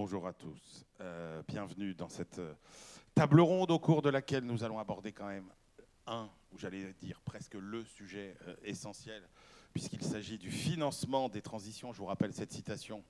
Bonjour à tous. Bienvenue dans cette table ronde au cours de laquelle nous allons aborder quand même ou j'allais dire presque le sujet essentiel, puisqu'il s'agit du financement des transitions. Je vous rappelle cette citation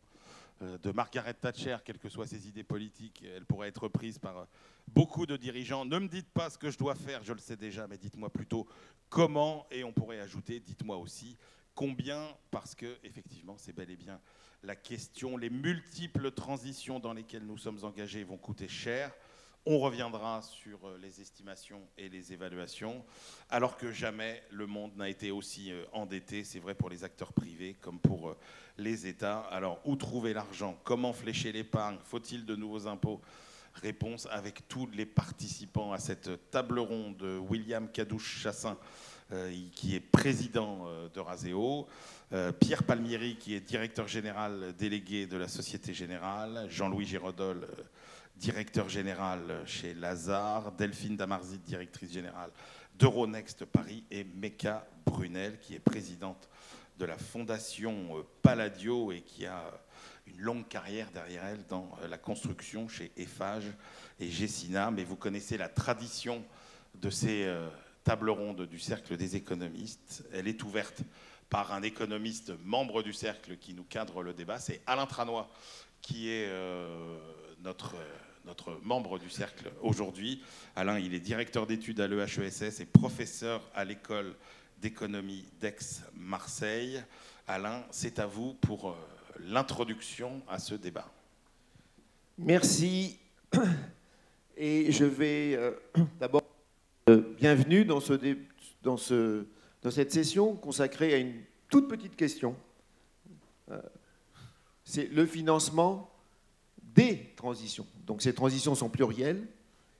de Margaret Thatcher, quelles que soient ses idées politiques, elle pourrait être reprise par beaucoup de dirigeants. Ne me dites pas ce que je dois faire, je le sais déjà, mais dites-moi plutôt comment, et on pourrait ajouter, dites-moi aussi combien, parce que effectivement, c'est bel et bien la question. Les multiples transitions dans lesquelles nous sommes engagés vont coûter cher. On reviendra sur les estimations et les évaluations, alors que jamais le monde n'a été aussi endetté. C'est vrai pour les acteurs privés comme pour les États. Alors, où trouver l'argent? Comment flécher l'épargne? Faut-il de nouveaux impôts? Réponse avec tous les participants à cette table ronde. William Kadouch-Chassin, qui est président d'Euraseo, Pierre Palmieri, qui est directeur général délégué de la Société Générale, Jean-Louis Giraudolle, directeur général chez Lazare, Delphine Damarzit, directrice générale d'Euronext Paris, et Mecca Brunel, qui est présidente de la fondation Palladio et qui a une longue carrière derrière elle dans la construction chez Eiffage et Gessina. Mais vous connaissez la tradition de ces tables rondes du Cercle des économistes. Elle est ouverte par un économiste membre du Cercle qui nous cadre le débat. C'est Alain Tranois qui est notre membre du Cercle aujourd'hui. Alain, il est directeur d'études à l'EHESS et professeur à l'école d'économie d'Aix-Marseille. Alain, c'est à vous pour l'introduction à ce débat. Merci. Et je vais d'abord bienvenue dans cette session consacrée à une toute petite question. C'est le financement des transitions. Donc ces transitions sont plurielles.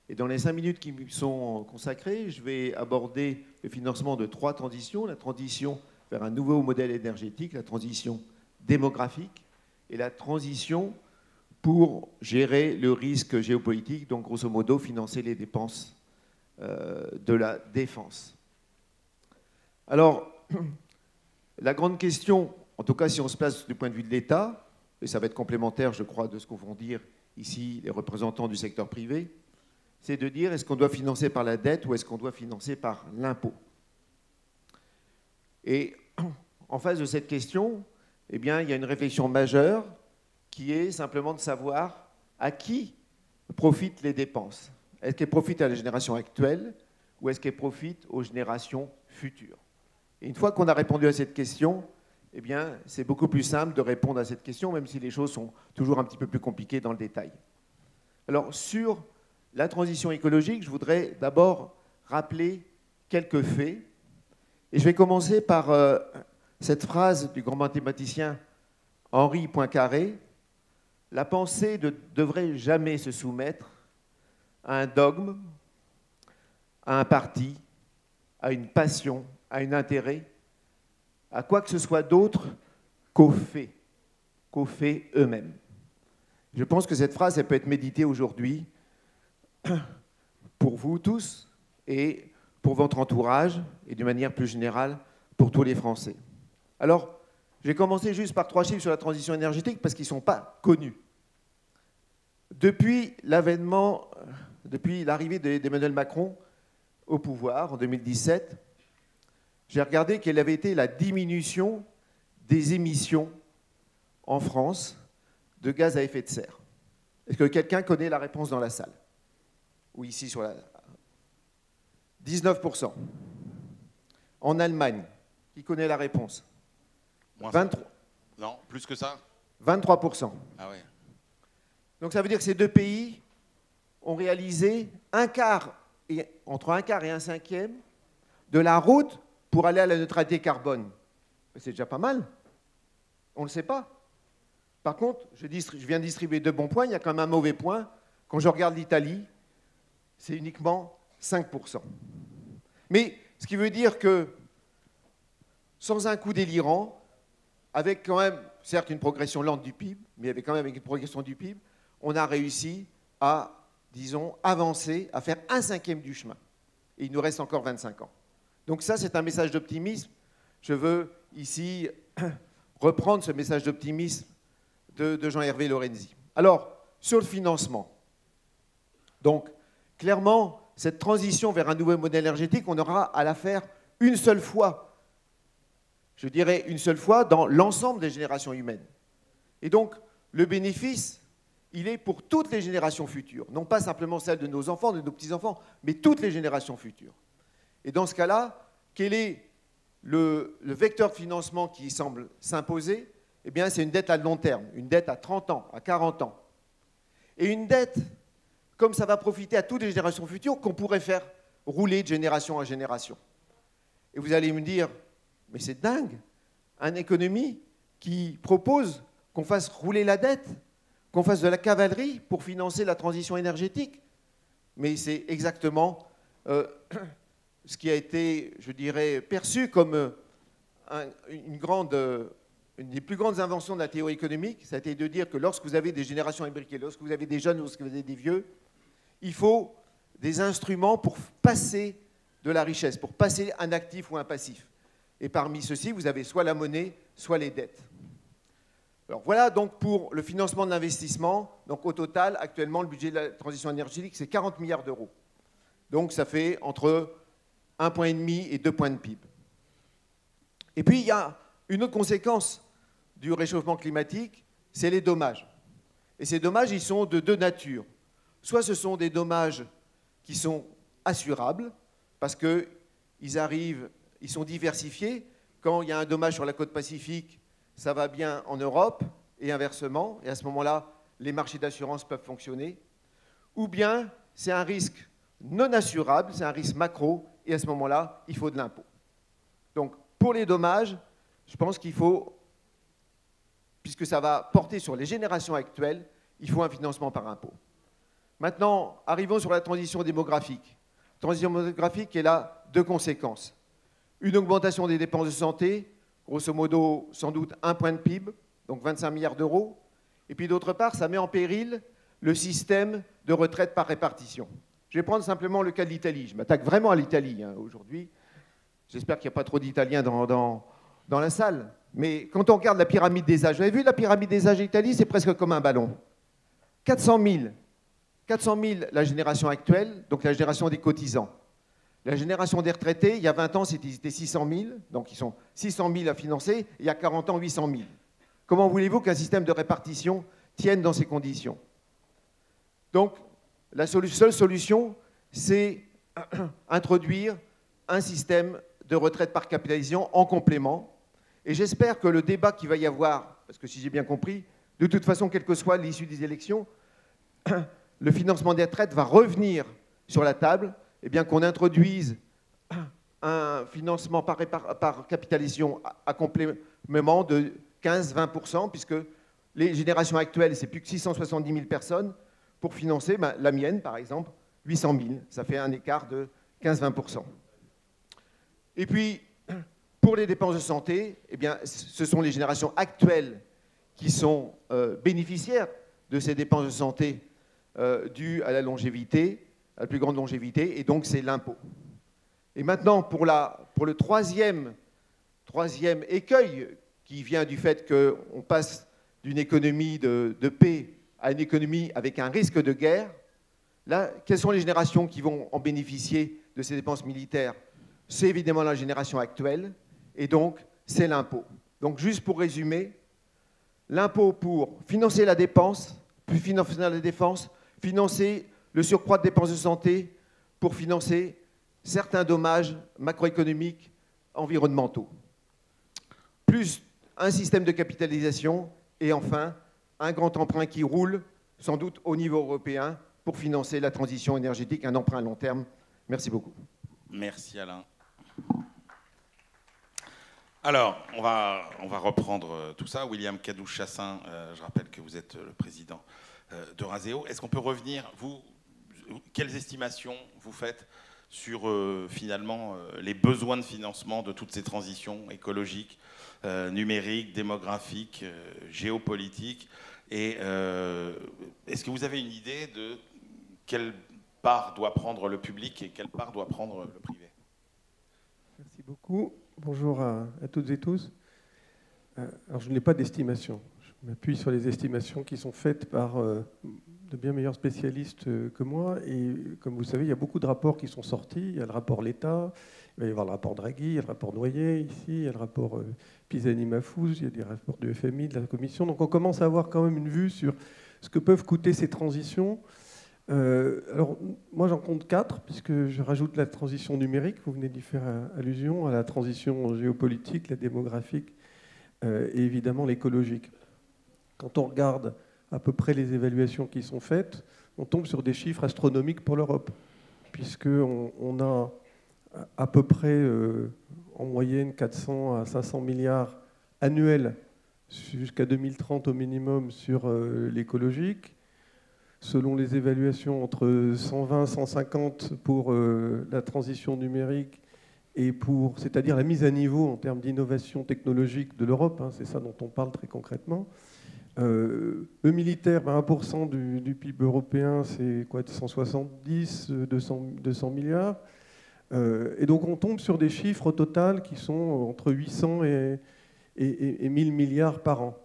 Et dans les 5 minutes qui me sont consacrées, je vais aborder le financement de 3 transitions. La transition vers un nouveau modèle énergétique, la transition démographique et la transition pour gérer le risque géopolitique, donc grosso modo financer les dépenses de la défense. Alors, la grande question, en tout cas si on se place du point de vue de l'État, et ça va être complémentaire, je crois, de ce qu'on vont dire ici les représentants du secteur privé, c'est de dire est-ce qu'on doit financer par la dette ou est-ce qu'on doit financer par l'impôt. Et en face de cette question, eh bien, il y a une réflexion majeure qui est simplement de savoir à qui profitent les dépenses. Est-ce qu'elles profitent à la génération actuelle ou est-ce qu'elles profitent aux générations futures? Et une fois qu'on a répondu à cette question, eh bien, c'est beaucoup plus simple de répondre à cette question, même si les choses sont toujours un petit peu plus compliquées dans le détail. Alors, sur la transition écologique, je voudrais d'abord rappeler quelques faits. Et je vais commencer par cette phrase du grand mathématicien Henri Poincaré. La pensée ne devrait jamais se soumettre à un dogme, à un parti, à une passion, à un intérêt, à quoi que ce soit d'autre qu'aux faits eux-mêmes. Je pense que cette phrase, elle peut être méditée aujourd'hui pour vous tous et pour votre entourage et d'une manière plus générale pour tous les Français. Alors, je vais commencer juste par 3 chiffres sur la transition énergétique parce qu'ils ne sont pas connus. Depuis l'arrivée d'Emmanuel Macron au pouvoir en 2017, j'ai regardé quelle avait été la diminution des émissions en France de gaz à effet de serre. Est-ce que quelqu'un connaît la réponse dans la salle? Ou ici sur la... 19%. En Allemagne, qui connaît la réponse? 23. Non, plus que ça? 23%. Ah ouais. Donc ça veut dire que ces 2 pays ont réalisé entre un quart et un cinquième de la route pour aller à la neutralité carbone. C'est déjà pas mal. On ne le sait pas. Par contre, je viens de distribuer 2 bons points, il y a quand même un mauvais point. Quand je regarde l'Italie, c'est uniquement 5%. Mais ce qui veut dire que, sans un coup délirant, avec quand même, certes, une progression lente du PIB, mais avec quand même une progression du PIB, on a réussi à, disons, avancer, à faire 1/5 du chemin. Et il nous reste encore 25 ans. Donc ça, c'est un message d'optimisme. Je veux ici reprendre ce message d'optimisme de Jean-Hervé Lorenzi. Alors, sur le financement. Donc, clairement, cette transition vers un nouveau modèle énergétique, on aura à la faire une seule fois. Je dirais une seule fois dans l'ensemble des générations humaines. Et donc, le bénéfice, il est pour toutes les générations futures. Non pas simplement celles de nos enfants, de nos petits-enfants, mais toutes les générations futures. Et dans ce cas-là, quel est le vecteur de financement qui semble s'imposer? Eh bien, c'est une dette à long terme, une dette à 30 ans, à 40 ans. Et une dette, comme ça va profiter à toutes les générations futures, qu'on pourrait faire rouler de génération en génération. Et vous allez me dire, mais c'est dingue, une économie qui propose qu'on fasse rouler la dette, qu'on fasse de la cavalerie pour financer la transition énergétique. Mais c'est exactement ce qui a été, je dirais, perçu comme une des plus grandes inventions de la théorie économique. Ça a été de dire que lorsque vous avez des générations imbriquées, lorsque vous avez des jeunes, lorsque vous avez des vieux, il faut des instruments pour passer de la richesse, pour passer un actif ou un passif. Et parmi ceux-ci, vous avez soit la monnaie, soit les dettes. Alors voilà donc pour le financement de l'investissement. Donc au total, actuellement, le budget de la transition énergétique, c'est 40 milliards d'euros. Donc ça fait entre 1,5 point et 2 points de PIB. Et puis il y a une autre conséquence du réchauffement climatique, c'est les dommages. Et ces dommages, ils sont de deux natures. Soit ce sont des dommages qui sont assurables, parce qu'ils arrivent, ils sont diversifiés. Quand il y a un dommage sur la côte Pacifique, ça va bien en Europe, et inversement, et à ce moment-là, les marchés d'assurance peuvent fonctionner. Ou bien, c'est un risque non assurable, c'est un risque macro, et à ce moment-là, il faut de l'impôt. Donc, pour les dommages, je pense qu'il faut, puisque ça va porter sur les générations actuelles, il faut un financement par impôt. Maintenant, arrivons sur la transition démographique. La transition démographique, elle a deux conséquences. Une augmentation des dépenses de santé, grosso modo, sans doute 1 point de PIB, donc 25 milliards d'euros. Et puis d'autre part, ça met en péril le système de retraite par répartition. Je vais prendre simplement le cas de l'Italie. Je m'attaque vraiment à l'Italie aujourd'hui. J'espère qu'il n'y a pas trop d'Italiens dans la salle. Mais quand on regarde la pyramide des âges, vous avez vu la pyramide des âges d'Italie, c'est presque comme un ballon. 400 000 la génération actuelle, donc la génération des cotisants. La génération des retraités, il y a 20 ans, c'était 600 000, donc ils sont 600 000 à financer, et il y a 40 ans, 800 000. Comment voulez-vous qu'un système de répartition tienne dans ces conditions? Donc, la seule solution, c'est introduire un système de retraite par capitalisation en complément. Et j'espère que le débat qu'il va y avoir, parce que si j'ai bien compris, de toute façon, quelle que soit l'issue des élections, le financement des retraites va revenir sur la table, et bien qu'on introduise un financement par capitalisation à complément de 15-20%, puisque les générations actuelles, c'est plus que 670 000 personnes, pour financer la mienne, par exemple, 800 000. Ça fait un écart de 15-20%. Et puis, pour les dépenses de santé, eh bien, ce sont les générations actuelles qui sont bénéficiaires de ces dépenses de santé dues à la longévité, à la plus grande longévité, et donc c'est l'impôt. Et maintenant, pour le troisième écueil qui vient du fait qu'on passe d'une économie de paix à une économie avec un risque de guerre, là, quelles sont les générations qui vont en bénéficier de ces dépenses militaires? C'est évidemment la génération actuelle, et donc c'est l'impôt. Donc juste pour résumer, l'impôt pour financer la dépense, puis financer la défense, financer le surcroît de dépenses de santé, pour financer certains dommages macroéconomiques, environnementaux. Plus un système de capitalisation, et enfin, un grand emprunt qui roule, sans doute au niveau européen, pour financer la transition énergétique, un emprunt à long terme. Merci beaucoup. Merci Alain. Alors, on va reprendre tout ça. William Kadouch-Chassaing, je rappelle que vous êtes le président d'Eurazeo. Est-ce qu'on peut revenir, quelles estimations vous faites sur finalement les besoins de financement de toutes ces transitions écologiques, numériques, démographiques, géopolitiques, et est-ce que vous avez une idée de quelle part doit prendre le public et quelle part doit prendre le privé? Merci beaucoup. Bonjour à toutes et tous. Alors, je n'ai pas d'estimation. Je m'appuie sur les estimations qui sont faites par bien meilleurs spécialistes que moi. Et comme vous savez, il y a beaucoup de rapports qui sont sortis. Il y a le rapport L'État, il va y avoir le rapport Draghi, il y a le rapport Noyer ici, il y a le rapport Pisani-Maffouz, il y a des rapports du FMI, de la Commission. Donc on commence à avoir quand même une vue sur ce que peuvent coûter ces transitions. Alors moi j'en compte 4, puisque je rajoute la transition numérique, vous venez d'y faire allusion, à la transition géopolitique, la démographique et évidemment l'écologique. Quand on regarde à peu près les évaluations qui sont faites, on tombe sur des chiffres astronomiques pour l'Europe, puisqu'on a à peu près en moyenne 400 à 500 milliards annuels jusqu'à 2030 au minimum sur l'écologique. Selon les évaluations, entre 120 et 150 pour la transition numérique, et c'est-à-dire la mise à niveau en termes d'innovation technologique de l'Europe, hein, c'est ça dont on parle très concrètement. Le militaire, 1% du PIB européen, c'est quoi, 170, 200 milliards. Et donc on tombe sur des chiffres au total qui sont entre 800 et 1000 milliards par an.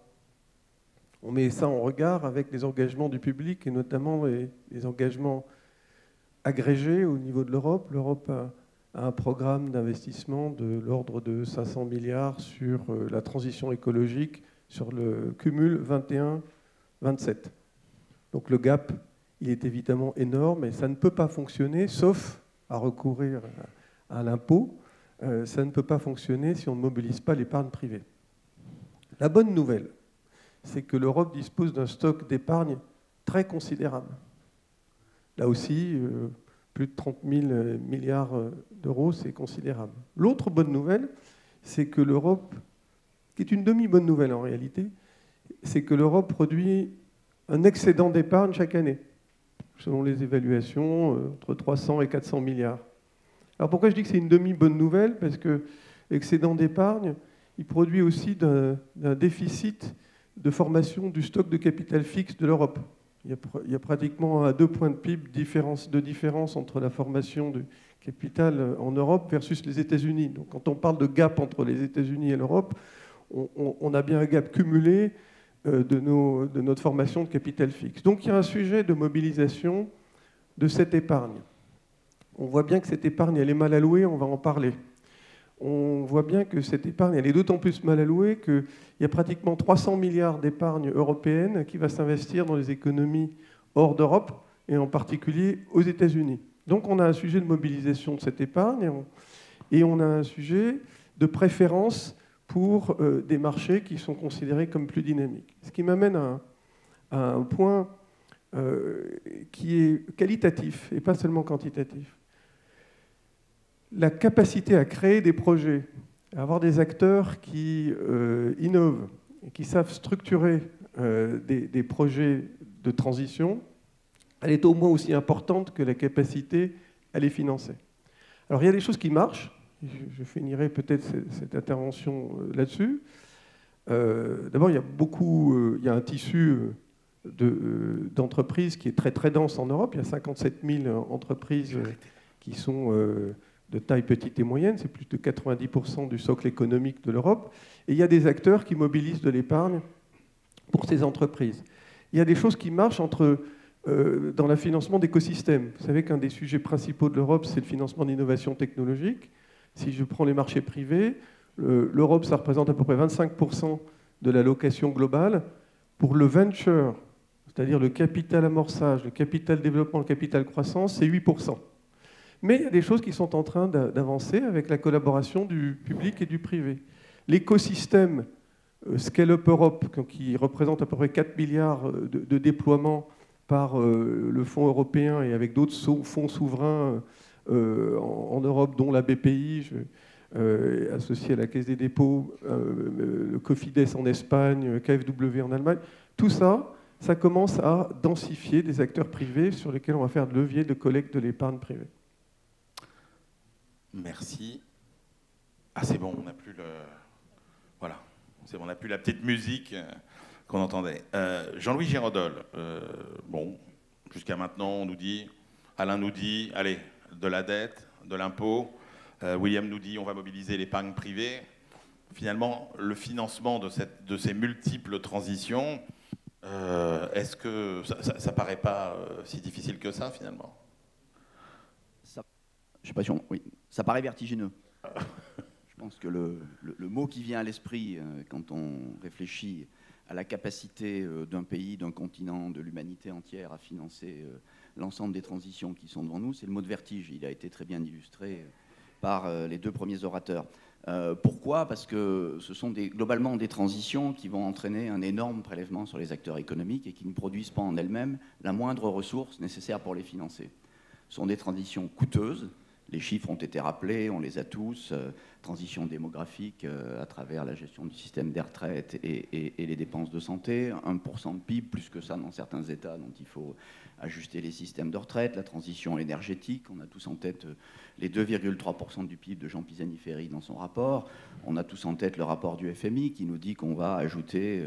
On met ça en regard avec les engagements du public et notamment les engagements agrégés au niveau de l'Europe. L'Europe a un programme d'investissement de l'ordre de 500 milliards sur la transition écologique, sur le cumul 21-27. Donc le gap, il est évidemment énorme et ça ne peut pas fonctionner, sauf à recourir à l'impôt. Ça ne peut pas fonctionner si on ne mobilise pas l'épargne privée. La bonne nouvelle, c'est que l'Europe dispose d'un stock d'épargne très considérable. Là aussi, plus de 30 000 milliards d'euros, c'est considérable. L'autre bonne nouvelle, c'est que l'Europe, qui est une demi-bonne nouvelle en réalité, c'est que l'Europe produit un excédent d'épargne chaque année, selon les évaluations, entre 300 et 400 milliards. Alors pourquoi je dis que c'est une demi-bonne nouvelle? Parce que l'excédent d'épargne, il produit aussi d'un déficit de formation du stock de capital fixe de l'Europe. Il y a pratiquement à 2 points de PIB de différence entre la formation du capital en Europe versus les États-Unis. Donc quand on parle de gap entre les États-Unis et l'Europe, on a bien un gap cumulé de notre formation de capital fixe. Donc il y a un sujet de mobilisation de cette épargne. On voit bien que cette épargne, elle est mal allouée, on va en parler. On voit bien que cette épargne, elle est d'autant plus mal allouée qu'il y a pratiquement 300 milliards d'épargne européenne qui va s'investir dans les économies hors d'Europe, et en particulier aux États-Unis. Donc on a un sujet de mobilisation de cette épargne, et on a un sujet de préférence pour des marchés qui sont considérés comme plus dynamiques. Ce qui m'amène à un point qui est qualitatif et pas seulement quantitatif. La capacité à créer des projets, à avoir des acteurs qui innovent et qui savent structurer des projets de transition, elle est au moins aussi importante que la capacité à les financer. Alors il y a des choses qui marchent, je finirai peut-être cette intervention là-dessus. D'abord, il y a un tissu d'entreprises qui est très très dense en Europe. Il y a 57 000 entreprises qui sont de taille petite et moyenne, c'est plus de 90% du socle économique de l'Europe. Et il y a des acteurs qui mobilisent de l'épargne pour ces entreprises. Il y a des choses qui marchent dans le financement d'écosystèmes. Vous savez qu'un des sujets principaux de l'Europe, c'est le financement d'innovation technologique. Si je prends les marchés privés, l'Europe, ça représente à peu près 25% de l'allocation globale. Pour le venture, c'est-à-dire le capital amorçage, le capital développement, le capital croissance, c'est 8%. Mais il y a des choses qui sont en train d'avancer avec la collaboration du public et du privé. L'écosystème Scale-up Europe, qui représente à peu près 4 milliards de déploiement par le Fonds européen et avec d'autres fonds souverains en Europe, dont la BPI, associée à la Caisse des dépôts, le Cofides en Espagne, KfW en Allemagne, tout ça, ça commence à densifier des acteurs privés sur lesquels on va faire de levier de collecte de l'épargne privée. Merci. Ah, c'est bon, on n'a plus le... Voilà, c'est bon, on n'a plus la petite musique qu'on entendait. Jean-Louis Girandol, bon, jusqu'à maintenant, on nous dit, Alain nous dit, allez, de la dette, de l'impôt, William nous dit, on va mobiliser l'épargne privée. Finalement, le financement de ces multiples transitions, est-ce que ça paraît pas si difficile que ça, finalement? Je sais pas si oui, ça paraît vertigineux. Je pense que le mot qui vient à l'esprit quand on réfléchit à la capacité d'un pays, d'un continent, de l'humanité entière à financer l'ensemble des transitions qui sont devant nous, c'est le mot de vertige. Il a été très bien illustré par les deux premiers orateurs. Pourquoi? Parce que ce sont globalement des transitions qui vont entraîner un énorme prélèvement sur les acteurs économiques et qui ne produisent pas en elles-mêmes la moindre ressource nécessaire pour les financer. Ce sont des transitions coûteuses. Les chiffres ont été rappelés, on les a tous. Transition démographique à travers la gestion du système des retraites et les dépenses de santé. 1% de PIB, plus que ça dans certains États dont il faut ajuster les systèmes de retraite. La transition énergétique, on a tous en tête les 2,3% du PIB de Jean Pisani-Ferry dans son rapport. On a tous en tête le rapport du FMI qui nous dit qu'on va ajouter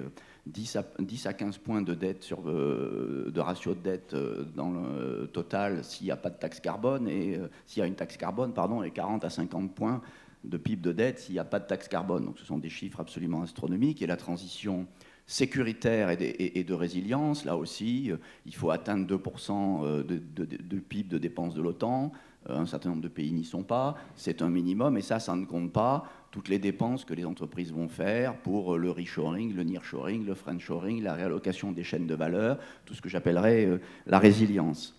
10 à 15 points de dette de ratio de dette dans le total s'il n'y a pas de taxe carbone et s'il y a une taxe carbone, pardon, et 40 à 50 points de PIB de dette s'il n'y a pas de taxe carbone. Donc ce sont des chiffres absolument astronomiques. Et la transition sécuritaire et de résilience, là aussi, il faut atteindre 2% de PIB de dépenses de l'OTAN. Un certain nombre de pays n'y sont pas. C'est un minimum et ça ne compte pas toutes les dépenses que les entreprises vont faire pour le reshoring, le nearshoring, le friendshoring, la réallocation des chaînes de valeur, tout ce que j'appellerais la résilience.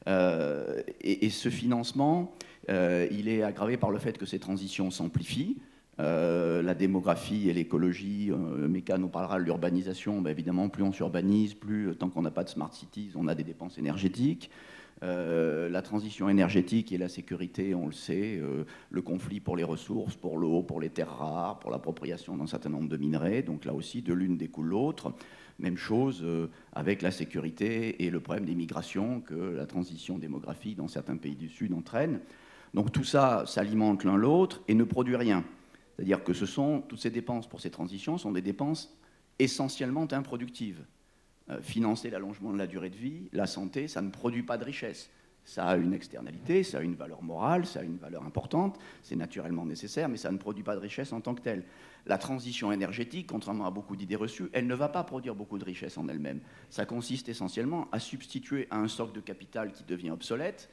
Et ce financement, il est aggravé par le fait que ces transitions s'amplifient. La démographie et l'écologie, Méca nous parlera de l'urbanisation. Ben évidemment, plus on s'urbanise, plus, tant qu'on n'a pas de smart cities, on a des dépenses énergétiques. La transition énergétique et la sécurité, on le sait, le conflit pour les ressources, pour l'eau, pour les terres rares, pour l'appropriation d'un certain nombre de minerais. Donc là aussi, de l'une découle l'autre. Même chose avec la sécurité et le problème des migrations que la transition démographique dans certains pays du Sud entraîne. Donc tout ça s'alimente l'un l'autre et ne produit rien. C'est-à-dire que toutes ces dépenses pour ces transitions sont des dépenses essentiellement improductives. Financer l'allongement de la durée de vie, la santé, ça ne produit pas de richesse. Ça a une externalité, ça a une valeur morale, ça a une valeur importante, c'est naturellement nécessaire, mais ça ne produit pas de richesse en tant que telle. La transition énergétique, contrairement à beaucoup d'idées reçues, elle ne va pas produire beaucoup de richesse en elle-même. Ça consiste essentiellement à substituer à un stock de capital qui devient obsolète,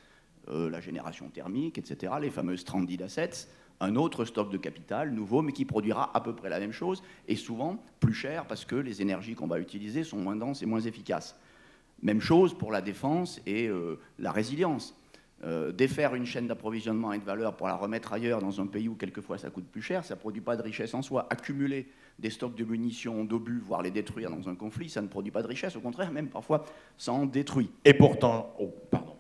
la génération thermique, etc., les fameuses stranded assets, un autre stock de capital nouveau, mais qui produira à peu près la même chose, et souvent plus cher parce que les énergies qu'on va utiliser sont moins denses et moins efficaces. Même chose pour la défense et la résilience. Défaire une chaîne d'approvisionnement et de valeur pour la remettre ailleurs dans un pays où quelquefois ça coûte plus cher, ça ne produit pas de richesse en soi. Accumuler des stocks de munitions, d'obus, voire les détruire dans un conflit, ça ne produit pas de richesse. Au contraire, même parfois, ça en détruit. Et pourtant... Oh, pardon.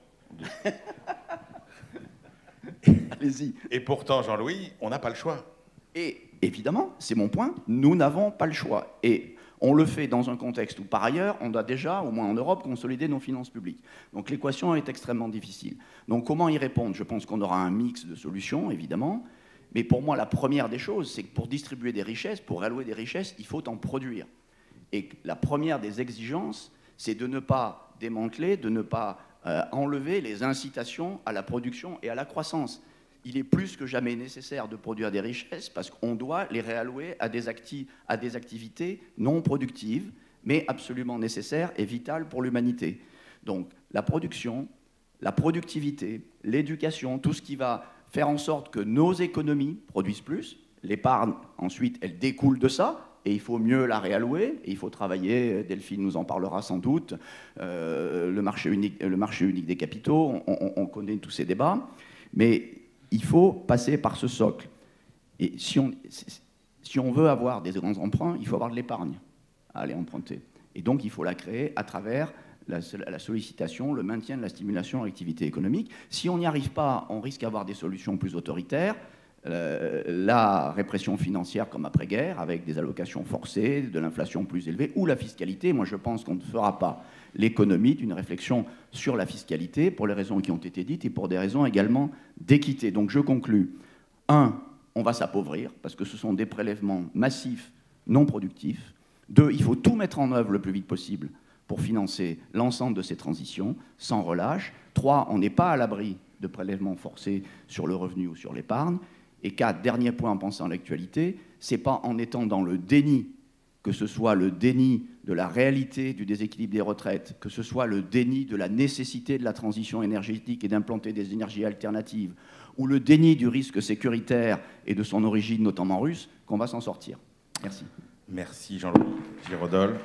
Allez-y. Et pourtant, Jean-Louis, on n'a pas le choix. Et évidemment, c'est mon point, nous n'avons pas le choix. Et on le fait dans un contexte où, par ailleurs, on doit déjà, au moins en Europe, consolider nos finances publiques. Donc l'équation est extrêmement difficile. Donc comment y répondre? Je pense qu'on aura un mix de solutions, évidemment. Mais pour moi, la première des choses, c'est que pour distribuer des richesses, pour allouer des richesses, il faut en produire. Et la première des exigences, c'est de ne pas démanteler, de ne pas enlever les incitations à la production et à la croissance. Il est plus que jamais nécessaire de produire des richesses parce qu'on doit les réallouer à des activités non productives, mais absolument nécessaires et vitales pour l'humanité. Donc la production, la productivité, l'éducation, tout ce qui va faire en sorte que nos économies produisent plus. L'épargne, ensuite, elle découle de ça. Et il faut mieux la réallouer, et il faut travailler, Delphine nous en parlera sans doute, le marché unique des capitaux, on connaît tous ces débats, mais il faut passer par ce socle. Et si on veut avoir des grands emprunts, il faut avoir de l'épargne à aller emprunter. Et donc il faut la créer à travers la sollicitation, le maintien de la stimulation à l'activité économique. Si on n'y arrive pas, on risque d'avoir des solutions plus autoritaires, la répression financière comme après-guerre, avec des allocations forcées, de l'inflation plus élevée, ou la fiscalité. Moi, je pense qu'on ne fera pas l'économie d'une réflexion sur la fiscalité, pour les raisons qui ont été dites, et pour des raisons également d'équité. Donc, je conclus. 1, on va s'appauvrir, parce que ce sont des prélèvements massifs, non productifs. 2, il faut tout mettre en œuvre le plus vite possible pour financer l'ensemble de ces transitions, sans relâche. 3, on n'est pas à l'abri de prélèvements forcés sur le revenu ou sur l'épargne. Et 4, dernier point en pensant à l'actualité, c'est pas en étant dans le déni que ce soit le déni de la réalité du déséquilibre des retraites, que ce soit le déni de la nécessité de la transition énergétique et d'implanter des énergies alternatives, ou le déni du risque sécuritaire et de son origine notamment russe, qu'on va s'en sortir. Merci. Merci Jean-Louis Giraudolle.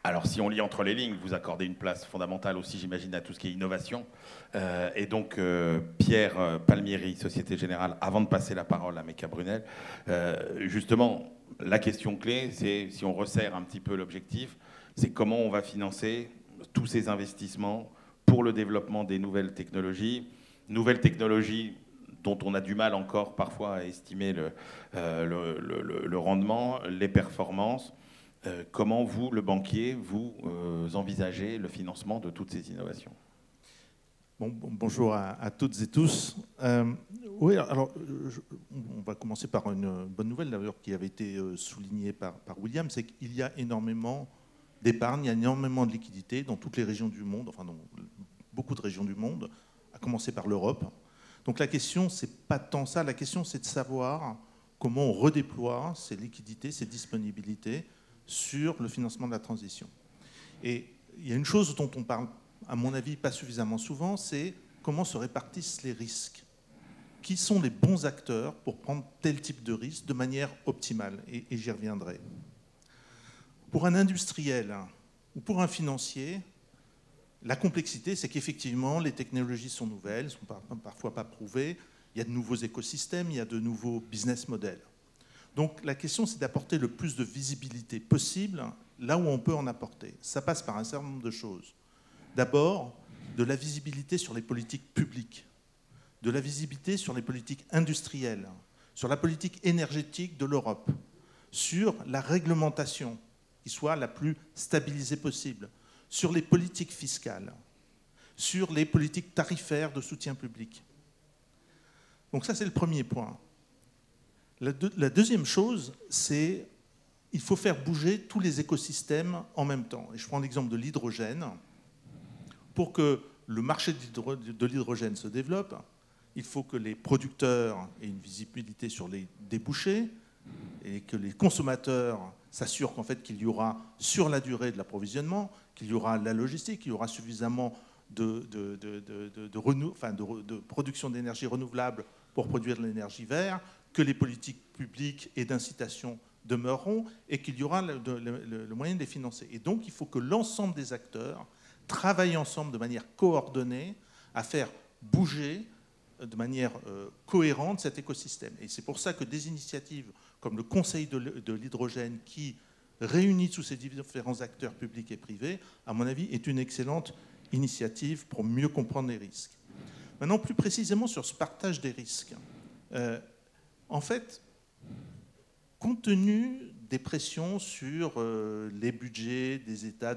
Alors, si on lit entre les lignes, vous accordez une place fondamentale aussi, j'imagine, à tout ce qui est innovation. Et donc, Pierre Palmieri, Société Générale, avant de passer la parole à Mecca Brunel, justement, la question clé, c'est, si on resserre un petit peu l'objectif, c'est comment on va financer tous ces investissements pour le développement des nouvelles technologies dont on a du mal encore parfois à estimer le rendement, les performances. Comment vous, le banquier, vous envisagez le financement de toutes ces innovations? Bonjour à toutes et tous. Oui, alors on va commencer par une bonne nouvelle d'ailleurs qui avait été soulignée par William, c'est qu'il y a énormément d'épargne, il y a énormément de liquidités dans toutes les régions du monde, enfin dans beaucoup de régions du monde, à commencer par l'Europe. Donc la question, c'est pas tant ça, la question c'est de savoir comment on redéploie ces liquidités, ces disponibilités sur le financement de la transition. Et il y a une chose dont on parle, à mon avis, pas suffisamment souvent, c'est comment se répartissent les risques. Qui sont les bons acteurs pour prendre tel type de risque de manière optimale? Et j'y reviendrai. Pour un industriel ou pour un financier, la complexité, c'est qu'effectivement, les technologies sont nouvelles, ne sont parfois pas prouvées, il y a de nouveaux écosystèmes, il y a de nouveaux business models. Donc la question, c'est d'apporter le plus de visibilité possible là où on peut en apporter. Ça passe par un certain nombre de choses. D'abord, de la visibilité sur les politiques publiques, de la visibilité sur les politiques industrielles, sur la politique énergétique de l'Europe, sur la réglementation qui soit la plus stabilisée possible, sur les politiques fiscales, sur les politiques tarifaires de soutien public. Donc ça, c'est le premier point. La deuxième chose, c'est qu'il faut faire bouger tous les écosystèmes en même temps. Et je prends l'exemple de l'hydrogène. Pour que le marché de l'hydrogène se développe, il faut que les producteurs aient une visibilité sur les débouchés et que les consommateurs s'assurent qu'en fait, qu'il y aura sur la durée de l'approvisionnement, qu'il y aura la logistique, qu'il y aura suffisamment de production d'énergie renouvelable pour produire de l'énergie verte, que les politiques publiques et d'incitation demeureront et qu'il y aura le moyen de les financer. Et donc, il faut que l'ensemble des acteurs travaillent ensemble de manière coordonnée à faire bouger de manière cohérente cet écosystème. Et c'est pour ça que des initiatives comme le Conseil de l'hydrogène qui réunit tous ces différents acteurs publics et privés, à mon avis, est une excellente initiative pour mieux comprendre les risques. Maintenant, plus précisément sur ce partage des risques. En fait, compte tenu des pressions sur les budgets des États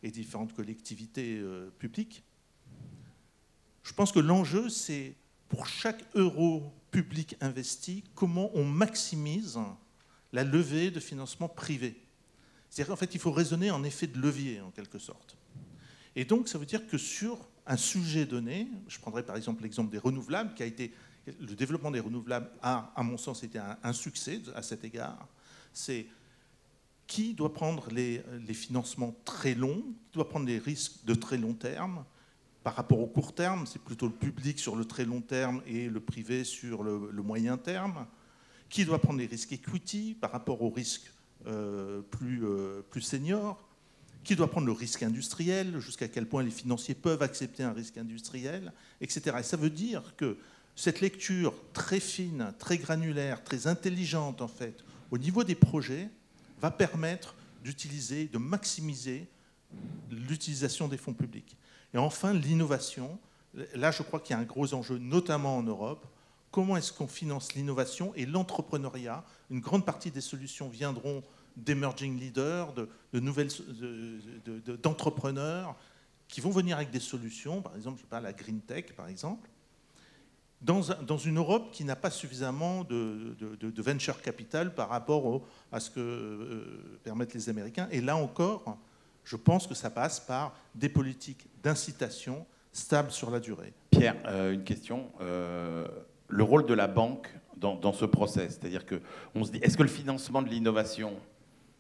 et différentes collectivités publiques, je pense que l'enjeu, c'est pour chaque euro public investi, comment on maximise la levée de financement privé. C'est-à-dire qu'en fait, il faut raisonner en effet de levier, en quelque sorte. Et donc, ça veut dire que sur un sujet donné, je prendrai par exemple l'exemple des renouvelables, qui a été... Le développement des renouvelables a, à mon sens, été un succès à cet égard. C'est qui doit prendre les financements très longs, qui doit prendre les risques de très long terme. Par rapport au court terme, c'est plutôt le public sur le très long terme et le privé sur le moyen terme. Qui doit prendre les risques equity par rapport aux risques plus seniors. Qui doit prendre le risque industriel, jusqu'à quel point les financiers peuvent accepter un risque industriel, etc. Et ça veut dire que cette lecture très fine, très granulaire, très intelligente, en fait, au niveau des projets, va permettre d'utiliser, de maximiser l'utilisation des fonds publics. Et enfin, l'innovation. Là, je crois qu'il y a un gros enjeu, notamment en Europe. Comment est-ce qu'on finance l'innovation et l'entrepreneuriat? Une grande partie des solutions viendront d'emerging leaders, d'entrepreneurs qui vont venir avec des solutions, par exemple, je sais pas, la green tech, par exemple, dans une Europe qui n'a pas suffisamment de venture capital par rapport à ce que permettent les Américains. Et là encore, je pense que ça passe par des politiques d'incitation stables sur la durée. Pierre, une question. Le rôle de la banque dans ce process. C'est-à-dire qu'on se dit, est-ce que le financement de l'innovation,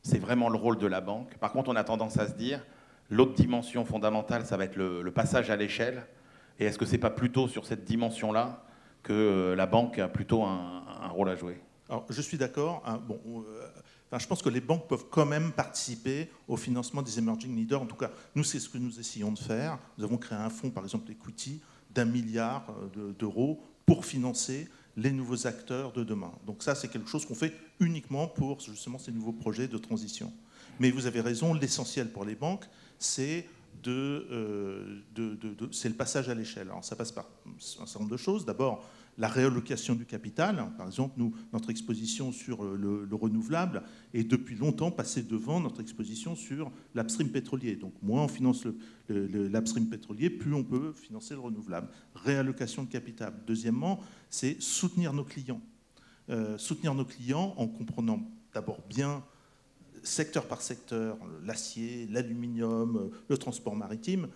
c'est vraiment le rôle de la banque? Par contre, on a tendance à se dire, l'autre dimension fondamentale, ça va être le passage à l'échelle. Et est-ce que ce n'est pas plutôt sur cette dimension-là que la banque a plutôt un rôle à jouer? Alors, je suis d'accord. Hein, bon, je pense que les banques peuvent quand même participer au financement des emerging leaders. En tout cas, nous, c'est ce que nous essayons de faire. Nous avons créé un fonds, par exemple, Equity, d'1 milliard d'euros pour financer les nouveaux acteurs de demain. Donc ça, c'est quelque chose qu'on fait uniquement pour justement ces nouveaux projets de transition. Mais vous avez raison, l'essentiel pour les banques, c'est c'est le passage à l'échelle. Alors ça passe par un certain nombre de choses. D'abord, la réallocation du capital. Par exemple, nous, notre exposition sur le renouvelable est depuis longtemps passée devant notre exposition sur l'upstream pétrolier. Donc moins on finance l'upstream pétrolier, plus on peut financer le renouvelable. Réallocation de capital. Deuxièmement, c'est soutenir nos clients. Soutenir nos clients en comprenant d'abord bien secteur par secteur, l'acier, l'aluminium, le transport maritime,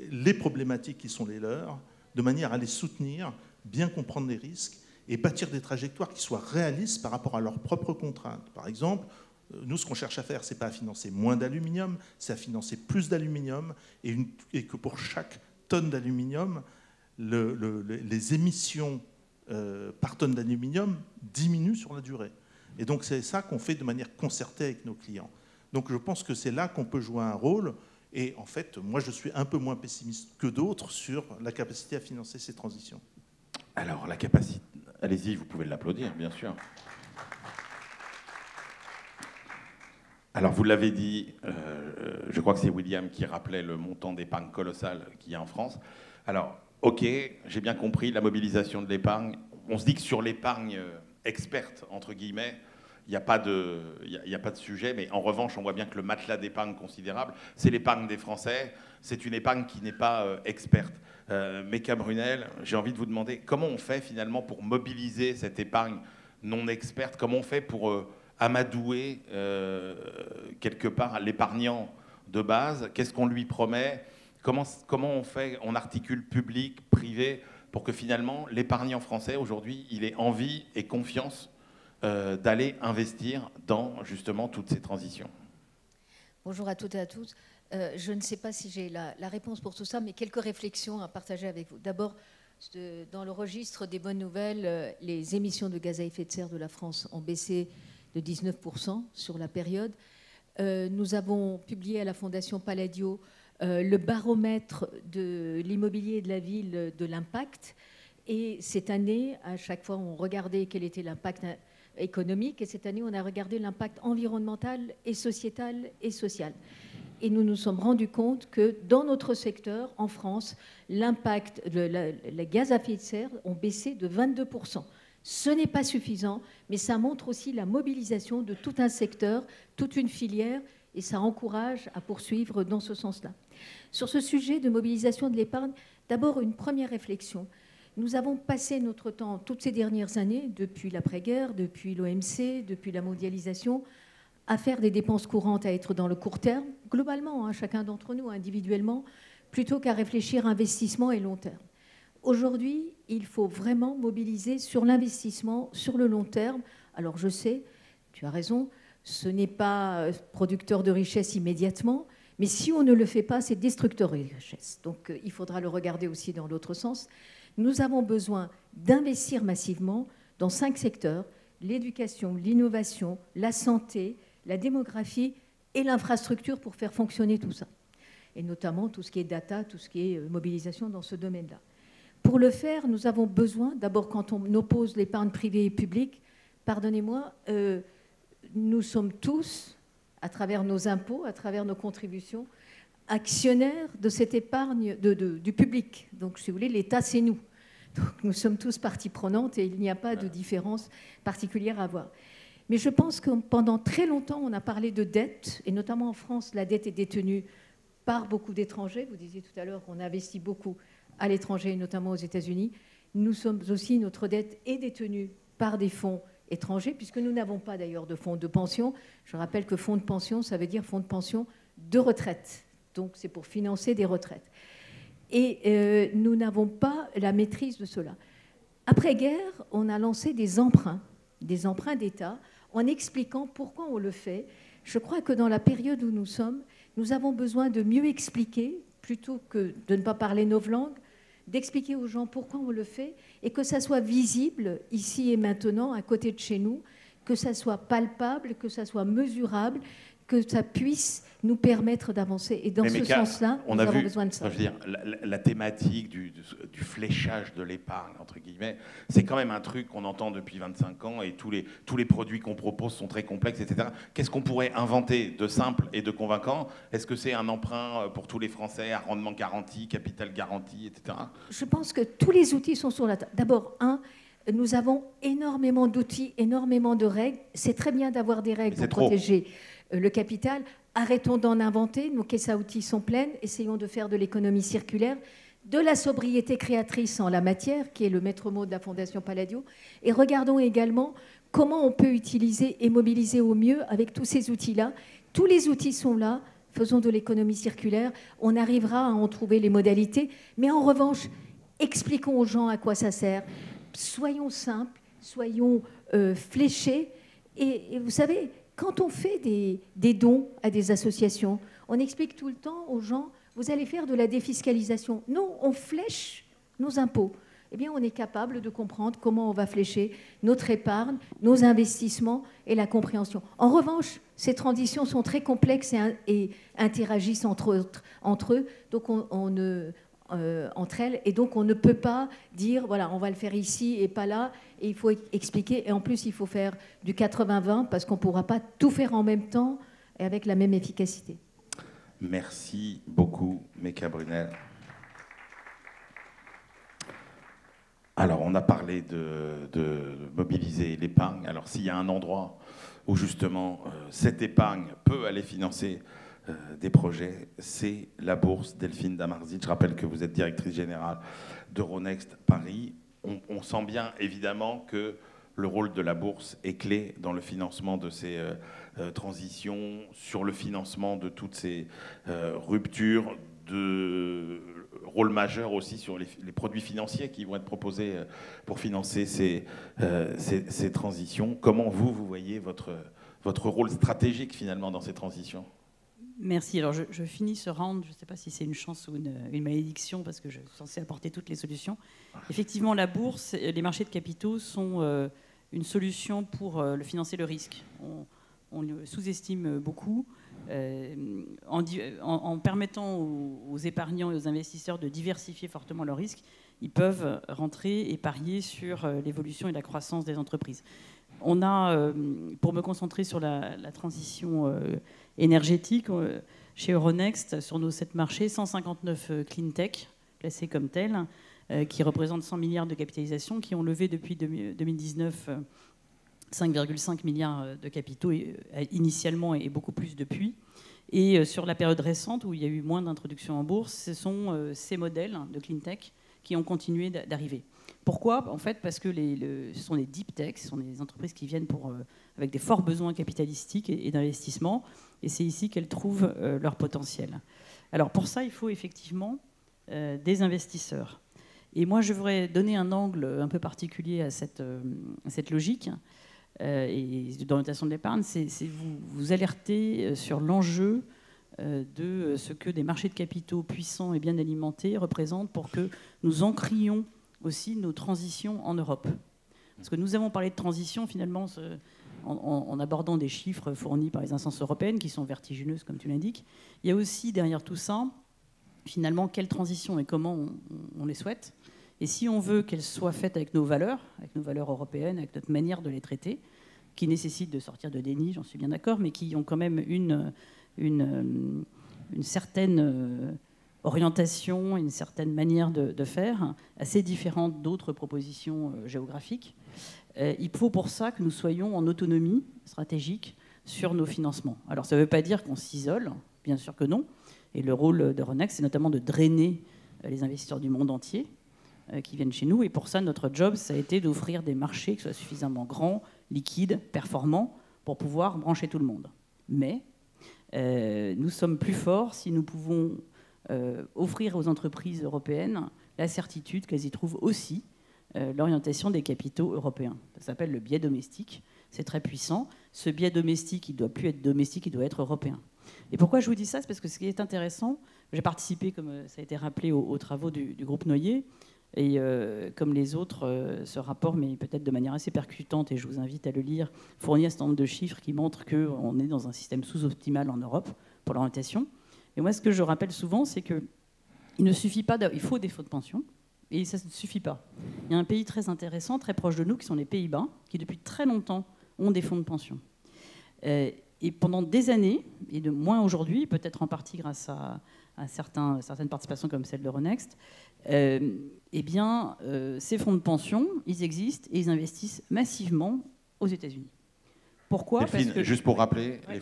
les problématiques qui sont les leurs, de manière à les soutenir, bien comprendre les risques et bâtir des trajectoires qui soient réalistes par rapport à leurs propres contraintes. Par exemple, nous, ce qu'on cherche à faire, ce n'est pas à financer moins d'aluminium, c'est à financer plus d'aluminium et que pour chaque tonne d'aluminium, les émissions par tonne d'aluminium diminuent sur la durée. Et donc c'est ça qu'on fait de manière concertée avec nos clients. Donc je pense que c'est là qu'on peut jouer un rôle. Et en fait, moi je suis un peu moins pessimiste que d'autres sur la capacité à financer ces transitions. Alors la capacité, allez-y, vous pouvez l'applaudir, bien sûr. Alors vous l'avez dit, je crois que c'est William qui rappelait le montant d'épargne colossal qu'il y a en France. Alors, ok, j'ai bien compris, la mobilisation de l'épargne. On se dit que sur l'épargne experte, entre guillemets, il n'y a pas de sujet, mais en revanche, on voit bien que le matelas d'épargne considérable, c'est l'épargne des Français, c'est une épargne qui n'est pas experte. Mecca Brunel, j'ai envie de vous demander, comment on fait finalement pour mobiliser cette épargne non experte? Comment on fait pour amadouer quelque part l'épargnant de base? Qu'est-ce qu'on lui promet? Comment on fait, on articule public, privé, pour que finalement l'épargnant français aujourd'hui, il ait envie et confiance d'aller investir dans justement toutes ces transitions? Bonjour à toutes et à tous. Je ne sais pas si j'ai la réponse pour tout ça, mais quelques réflexions à partager avec vous. D'abord, dans le registre des bonnes nouvelles, les émissions de gaz à effet de serre de la France ont baissé de 19% sur la période. Nous avons publié à la Fondation Palladio le baromètre de l'immobilier et de la ville de l'impact. Et cette année, à chaque fois, on regardait quel était l'impact économique. Et cette année, on a regardé l'impact environnemental et sociétal et social. Et nous nous sommes rendus compte que dans notre secteur, en France, l'impact, les gaz à effet de serre ont baissé de 22%. Ce n'est pas suffisant, mais ça montre aussi la mobilisation de tout un secteur, toute une filière, et ça encourage à poursuivre dans ce sens-là. Sur ce sujet de mobilisation de l'épargne, d'abord une première réflexion. Nous avons passé notre temps, toutes ces dernières années, depuis l'après-guerre, depuis l'OMC, depuis la mondialisation, à faire des dépenses courantes, à être dans le court terme, globalement, hein, chacun d'entre nous, individuellement, plutôt qu'à réfléchir à investissement et long terme. Aujourd'hui, il faut vraiment mobiliser sur l'investissement, sur le long terme. Alors je sais, tu as raison, ce n'est pas producteur de richesse immédiatement, mais si on ne le fait pas, c'est destructeur de richesse. Donc il faudra le regarder aussi dans l'autre sens. Nous avons besoin d'investir massivement dans 5 secteurs, l'éducation, l'innovation, la santé, la démographie et l'infrastructure pour faire fonctionner tout ça. Et notamment tout ce qui est data, tout ce qui est mobilisation dans ce domaine-là. Pour le faire, nous avons besoin, d'abord quand on oppose l'épargne privée et publique, pardonnez-moi, nous sommes tous, à travers nos impôts, à travers nos contributions, actionnaires de cette épargne du public. Donc, si vous voulez, l'État, c'est nous. Donc, nous sommes tous partie prenante et il n'y a pas de différence particulière à avoir. Mais je pense que pendant très longtemps, on a parlé de dette, et notamment en France, la dette est détenue par beaucoup d'étrangers. Vous disiez tout à l'heure qu'on investit beaucoup à l'étranger, notamment aux États-Unis. Nous sommes aussi, notre dette est détenue par des fonds étrangers, puisque nous n'avons pas d'ailleurs de fonds de pension. Je rappelle que fonds de pension, ça veut dire fonds de pension de retraite. Donc c'est pour financer des retraites. Et nous n'avons pas la maîtrise de cela. Après-guerre, on a lancé des emprunts d'État, en expliquant pourquoi on le fait. Je crois que dans la période où nous sommes, nous avons besoin de mieux expliquer, plutôt que de ne pas parler nos langues, d'expliquer aux gens pourquoi on le fait, et que ça soit visible, ici et maintenant, à côté de chez nous, que ça soit palpable, que ça soit mesurable, que ça puisse nous permettre d'avancer. Et dans ce sens-là, nous avons besoin de ça. Je veux dire, la thématique du fléchage de l'épargne, entre guillemets, c'est quand même un truc qu'on entend depuis 25 ans et tous les produits qu'on propose sont très complexes, etc. Qu'est-ce qu'on pourrait inventer de simple et de convaincant? Est-ce que c'est un emprunt pour tous les Français à rendement garanti, capital garanti, etc.? Je pense que tous les outils sont sur la table. D'abord, nous avons énormément d'outils, énormément de règles. C'est très bien d'avoir des règles pour protéger le capital. Arrêtons d'en inventer. Nos caisses à outils sont pleines. Essayons de faire de l'économie circulaire, de la sobriété créatrice en la matière, qui est le maître mot de la Fondation Palladio. Et regardons également comment on peut utiliser et mobiliser au mieux avec tous ces outils-là. Tous les outils sont là. Faisons de l'économie circulaire. On arrivera à en trouver les modalités. Mais en revanche, expliquons aux gens à quoi ça sert. Soyons simples, soyons fléchés. Et vous savez, quand on fait des dons à des associations, on explique tout le temps aux gens, vous allez faire de la défiscalisation. Non, on flèche nos impôts. Eh bien, on est capable de comprendre comment on va flécher notre épargne, nos investissements et la compréhension. En revanche, ces transitions sont très complexes et interagissent entre eux. Donc, entre elles, et donc on ne peut pas dire voilà, on va le faire ici et pas là, et il faut expliquer, et en plus il faut faire du 80-20 parce qu'on ne pourra pas tout faire en même temps et avec la même efficacité. Merci beaucoup, Mecca Brunel. Alors, on a parlé de mobiliser l'épargne. Alors, s'il y a un endroit où justement cette épargne peut aller financer des projets, c'est la bourse. Delphine Damarzyt, je rappelle que vous êtes directrice générale d'Euronext Paris. On sent bien évidemment que le rôle de la bourse est clé dans le financement de ces transitions, sur le financement de toutes ces ruptures, de rôle majeur aussi sur les produits financiers qui vont être proposés pour financer ces transitions. Comment vous voyez votre rôle stratégique finalement dans ces transitions ? Merci. Alors, je finis ce round. Je ne sais pas si c'est une chance ou une malédiction, parce que je suis censée apporter toutes les solutions. Effectivement, la bourse, les marchés de capitaux sont une solution pour financer le risque. On le sous-estime beaucoup. En permettant aux épargnants et aux investisseurs de diversifier fortement leurs risques, ils peuvent rentrer et parier sur l'évolution et la croissance des entreprises. On a, pour me concentrer sur la transition énergétique, chez Euronext, sur nos 7 marchés, 159 clean tech classés comme tels, qui représentent 100 milliards de capitalisation, qui ont levé depuis 2019 5,5 milliards de capitaux initialement et beaucoup plus depuis. Et sur la période récente, où il y a eu moins d'introductions en bourse, ce sont ces modèles de clean tech qui ont continué d'arriver. Pourquoi ? En fait, parce que ce sont des deep tech, ce sont des entreprises qui viennent avec des forts besoins capitalistiques et d'investissement, et c'est ici qu'elles trouvent leur potentiel. Alors pour ça, il faut effectivement des investisseurs. Et moi, je voudrais donner un angle un peu particulier à cette logique et d'orientation de l'épargne, c'est vous alerter sur l'enjeu de ce que des marchés de capitaux puissants et bien alimentés représentent pour que nous ancrions aussi nos transitions en Europe. Parce que nous avons parlé de transition finalement en abordant des chiffres fournis par les instances européennes qui sont vertigineuses, comme tu l'indiques. Il y a aussi derrière tout ça, finalement, quelle transition et comment on les souhaite. Et si on veut qu'elles soient faites avec nos valeurs européennes, avec notre manière de les traiter, qui nécessitent de sortir de déni, j'en suis bien d'accord, mais qui ont quand même une certaine orientation, une certaine manière de faire, assez différente d'autres propositions géographiques. Il faut pour ça que nous soyons en autonomie stratégique sur nos financements. Alors ça ne veut pas dire qu'on s'isole, bien sûr que non. Et le rôle d'Euronext, c'est notamment de drainer les investisseurs du monde entier qui viennent chez nous. Et pour ça, notre job, ça a été d'offrir des marchés qui soient suffisamment grands, liquides, performants, pour pouvoir brancher tout le monde. Mais nous sommes plus forts si nous pouvons offrir aux entreprises européennes la certitude qu'elles y trouvent aussi l'orientation des capitaux européens. Ça s'appelle le biais domestique. C'est très puissant. Ce biais domestique, il ne doit plus être domestique, il doit être européen. Et pourquoi je vous dis ça? C'est parce que ce qui est intéressant, j'ai participé, comme ça a été rappelé, aux travaux du groupe Noyer, et comme les autres, ce rapport, mais peut-être de manière assez percutante, et je vous invite à le lire, fournit un certain nombre de chiffres qui montrent qu'on est dans un système sous-optimal en Europe pour l'orientation. Et moi, ce que je rappelle souvent, c'est qu'il ne suffit pas, il faut des fonds de pension, et ça ne suffit pas. Il y a un pays très intéressant, très proche de nous, qui sont les Pays-Bas, qui depuis très longtemps ont des fonds de pension. Et pendant des années, et de moins aujourd'hui, peut-être en partie grâce à certaines participations comme celle de Renext, eh bien, ces fonds de pension, ils existent et ils investissent massivement aux États-Unis. Pourquoi? Delphine, parce que... juste pour rappeler, ouais.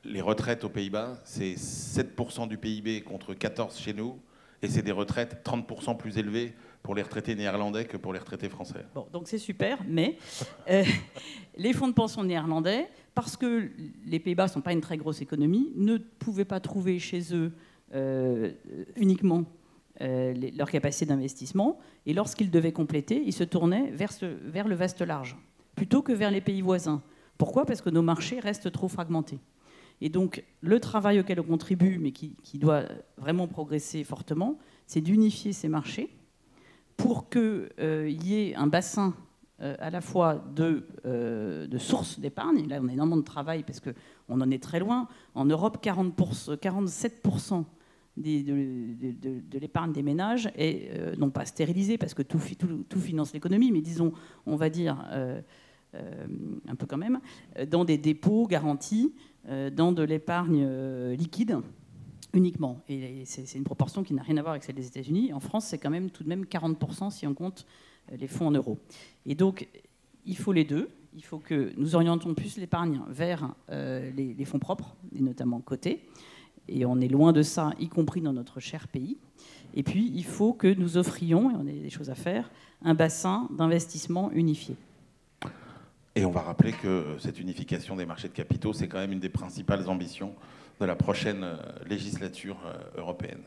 les retraites aux Pays-Bas, c'est 7% du PIB contre 14% chez nous, et c'est des retraites 30% plus élevées pour les retraités néerlandais que pour les retraités français. Bon, donc c'est super, mais les fonds de pension néerlandais, parce que les Pays-Bas ne sont pas une très grosse économie, ne pouvaient pas trouver chez eux uniquement leur capacité d'investissement, et lorsqu'ils devaient compléter, ils se tournaient vers le vaste large, plutôt que vers les pays voisins. Pourquoi? Parce que nos marchés restent trop fragmentés. Et donc, le travail auquel on contribue, mais qui doit vraiment progresser fortement, c'est d'unifier ces marchés pour qu'il y ait un bassin à la fois de sources d'épargne. Là, on a énormément de travail parce qu'on en est très loin. En Europe, 47% de l'épargne des ménages est non pas stérilisée, parce que tout finance l'économie, mais disons, on va dire, un peu quand même, dans des dépôts garantis, dans de l'épargne liquide uniquement. Et c'est une proportion qui n'a rien à voir avec celle des États-Unis. En France, c'est quand même tout de même 40% si on compte les fonds en euros. Et donc, il faut les deux. Il faut que nous orientons plus l'épargne vers les fonds propres, et notamment cotés. Et on est loin de ça, y compris dans notre cher pays. Et puis, il faut que nous offrions, et on a des choses à faire, un bassin d'investissement unifié. Et on va rappeler que cette unification des marchés de capitaux, c'est quand même une des principales ambitions de la prochaine législature européenne.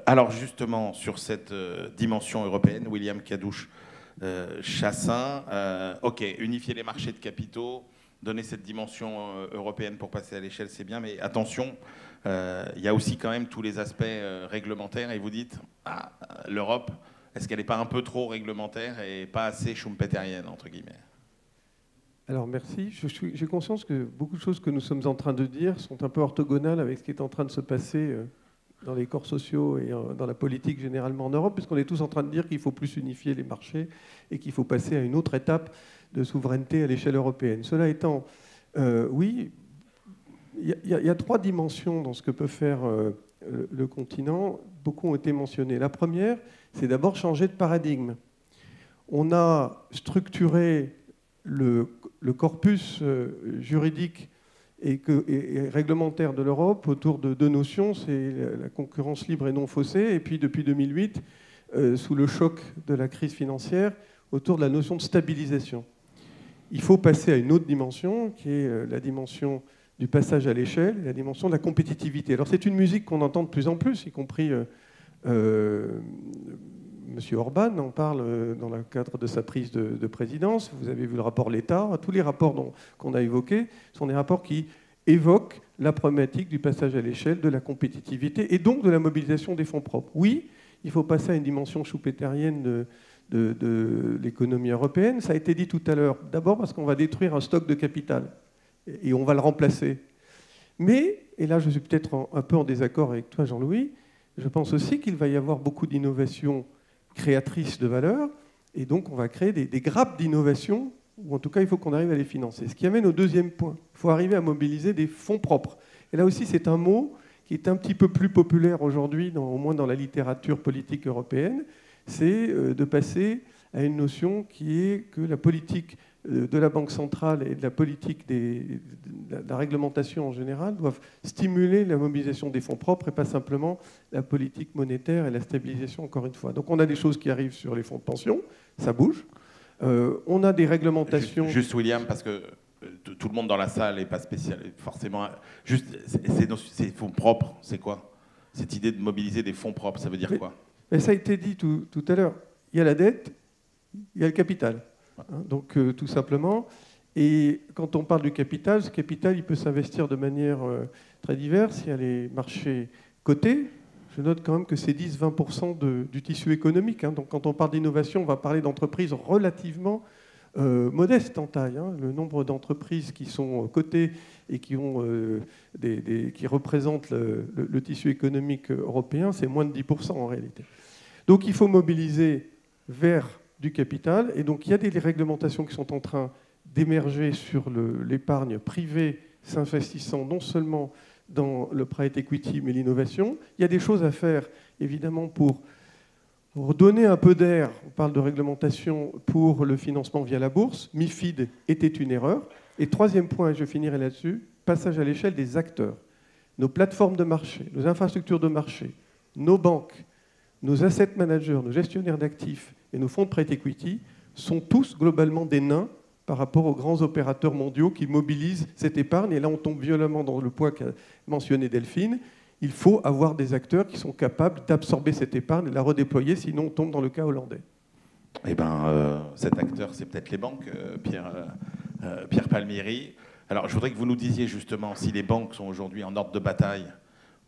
Alors justement, sur cette dimension européenne, William Kadouch-Chassaing, ok, unifier les marchés de capitaux, donner cette dimension européenne pour passer à l'échelle, c'est bien, mais attention, il y a aussi quand même tous les aspects réglementaires, et vous dites, l'Europe, est-ce qu'elle n'est pas un peu trop réglementaire et pas assez schumpeterienne, entre guillemets? Alors merci. J'ai conscience que beaucoup de choses que nous sommes en train de dire sont un peu orthogonales avec ce qui est en train de se passer dans les corps sociaux et dans la politique généralement en Europe, puisqu'on est tous en train de dire qu'il faut plus unifier les marchés et qu'il faut passer à une autre étape de souveraineté à l'échelle européenne. Cela étant, oui, il y a trois dimensions dans ce que peut faire le continent. Beaucoup ont été mentionnées. La première, c'est d'abord changer de paradigme. On a structuré le corpus juridique et réglementaire de l'Europe autour de deux notions, c'est la concurrence libre et non faussée, et puis depuis 2008, sous le choc de la crise financière, autour de la notion de stabilisation. Il faut passer à une autre dimension, qui est la dimension du passage à l'échelle, la dimension de la compétitivité. Alors c'est une musique qu'on entend de plus en plus, y compris Monsieur Orban en parle dans le cadre de sa prise de présidence. Vous avez vu le rapport L'État. Tous les rapports qu'on a évoqués sont des rapports qui évoquent la problématique du passage à l'échelle, de la compétitivité et donc de la mobilisation des fonds propres. Oui, il faut passer à une dimension schumpeterienne de l'économie européenne. Ça a été dit tout à l'heure. D'abord parce qu'on va détruire un stock de capital et on va le remplacer. Mais, et là je suis peut-être un peu en désaccord avec toi Jean-Louis, je pense aussi qu'il va y avoir beaucoup d'innovations créatrices de valeur, et donc on va créer des grappes d'innovation, ou en tout cas il faut qu'on arrive à les financer. Ce qui amène au deuxième point, il faut arriver à mobiliser des fonds propres. Et là aussi c'est un mot qui est un petit peu plus populaire aujourd'hui, au moins dans la littérature politique européenne, c'est de passer à une notion qui est que la politique de la Banque centrale et de la politique de la réglementation en général doivent stimuler la mobilisation des fonds propres et pas simplement la politique monétaire et la stabilisation, encore une fois. Donc on a des choses qui arrivent sur les fonds de pension, ça bouge. On a des réglementations... Juste William, parce que tout le monde dans la salle n'est pas spécial, forcément... Juste, ces fonds propres, c'est quoi? Cette idée de mobiliser des fonds propres, ça veut dire quoi? Mais ça a été dit tout à l'heure. il y a la dette, il y a le capital. Donc tout simplement. Et quand on parle du capital, ce capital, il peut s'investir de manière très diverse. Il y a les marchés cotés. Je note quand même que c'est 10-20% du tissu économique. Donc quand on parle d'innovation, on va parler d'entreprises relativement modestes en taille. Le nombre d'entreprises qui sont cotées et qui représentent le tissu économique européen, c'est moins de 10% en réalité. Donc il faut mobiliser vers du capital. Et donc il y a des réglementations qui sont en train d'émerger sur l'épargne privée s'investissant non seulement dans le private equity mais l'innovation. Il y a des choses à faire évidemment pour donner un peu d'air. On parle de réglementation pour le financement via la bourse. MIFID était une erreur. Et troisième point, et je finirai là-dessus, passage à l'échelle des acteurs. Nos plateformes de marché, nos infrastructures de marché, nos banques, nos asset managers, nos gestionnaires d'actifs et nos fonds de private equity sont tous globalement des nains par rapport aux grands opérateurs mondiaux qui mobilisent cette épargne. Et là, on tombe violemment dans le point qu'a mentionné Delphine. Il faut avoir des acteurs qui sont capables d'absorber cette épargne et de la redéployer, sinon on tombe dans le cas hollandais. Eh bien, cet acteur, c'est peut-être les banques, Pierre Palmieri. Alors, je voudrais que vous nous disiez justement si les banques sont aujourd'hui en ordre de bataille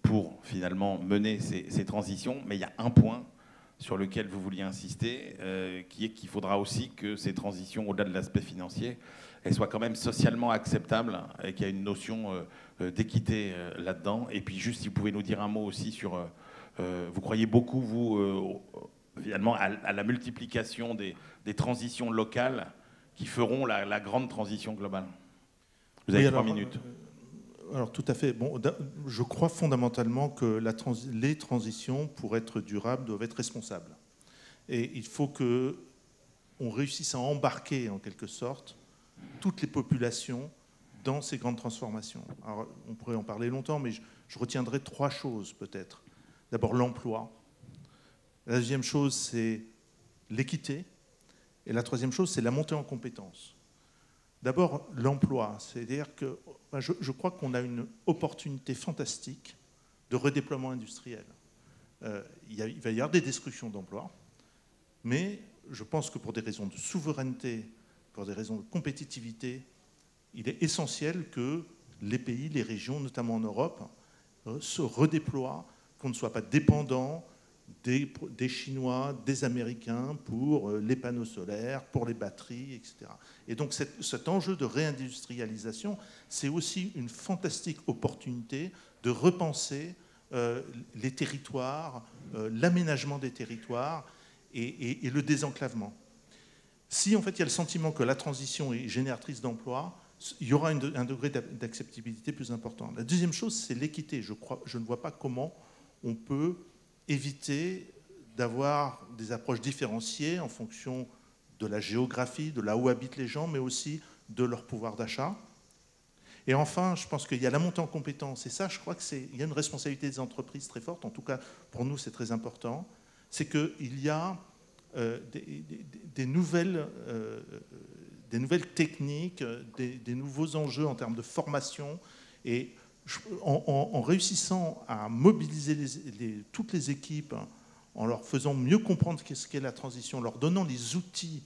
pour finalement mener ces transitions. Mais il y a un point sur lequel vous vouliez insister, qui est qu'il faudra aussi que ces transitions, au-delà de l'aspect financier, elles soient quand même socialement acceptables et qu'il y a une notion d'équité là-dedans. Et puis juste, si vous pouvez nous dire un mot aussi sur... vous croyez beaucoup, vous, finalement, à la multiplication des transitions locales qui feront la grande transition globale. Vous avez 3 minutes. Alors tout à fait. Bon, je crois fondamentalement que les transitions, pour être durables, doivent être responsables. Et il faut qu'on réussisse à embarquer, en quelque sorte, toutes les populations dans ces grandes transformations. Alors, on pourrait en parler longtemps, mais je retiendrai 3 choses, peut-être. D'abord, l'emploi. La deuxième chose, c'est l'équité. Et la troisième chose, c'est la montée en compétences. D'abord, l'emploi. C'est-à-dire que je crois qu'on a une opportunité fantastique de redéploiement industriel. Il va y avoir des destructions d'emplois, mais je pense que pour des raisons de souveraineté, pour des raisons de compétitivité, il est essentiel que les pays, les régions, notamment en Europe, se redéploient, qu'on ne soit pas dépendant des Chinois, des Américains pour les panneaux solaires, pour les batteries, etc. Et donc cet enjeu de réindustrialisation, c'est aussi une fantastique opportunité de repenser les territoires, l'aménagement des territoires et le désenclavement. Si en fait il y a le sentiment que la transition est génératrice d'emplois, il y aura un degré d'acceptabilité plus important. La deuxième chose, c'est l'équité. Je ne vois pas comment on peut éviter d'avoir des approches différenciées en fonction de la géographie, de là où habitent les gens, mais aussi de leur pouvoir d'achat. Et enfin, je pense qu'il y a la montée en compétences. Et ça, je crois qu'il y a une responsabilité des entreprises très forte. En tout cas, pour nous, c'est très important. C'est qu'il y a des nouvelles techniques, des nouveaux enjeux en termes de formation. Et en réussissant à mobiliser toutes les équipes, en leur faisant mieux comprendre ce qu'est la transition, en leur donnant les outils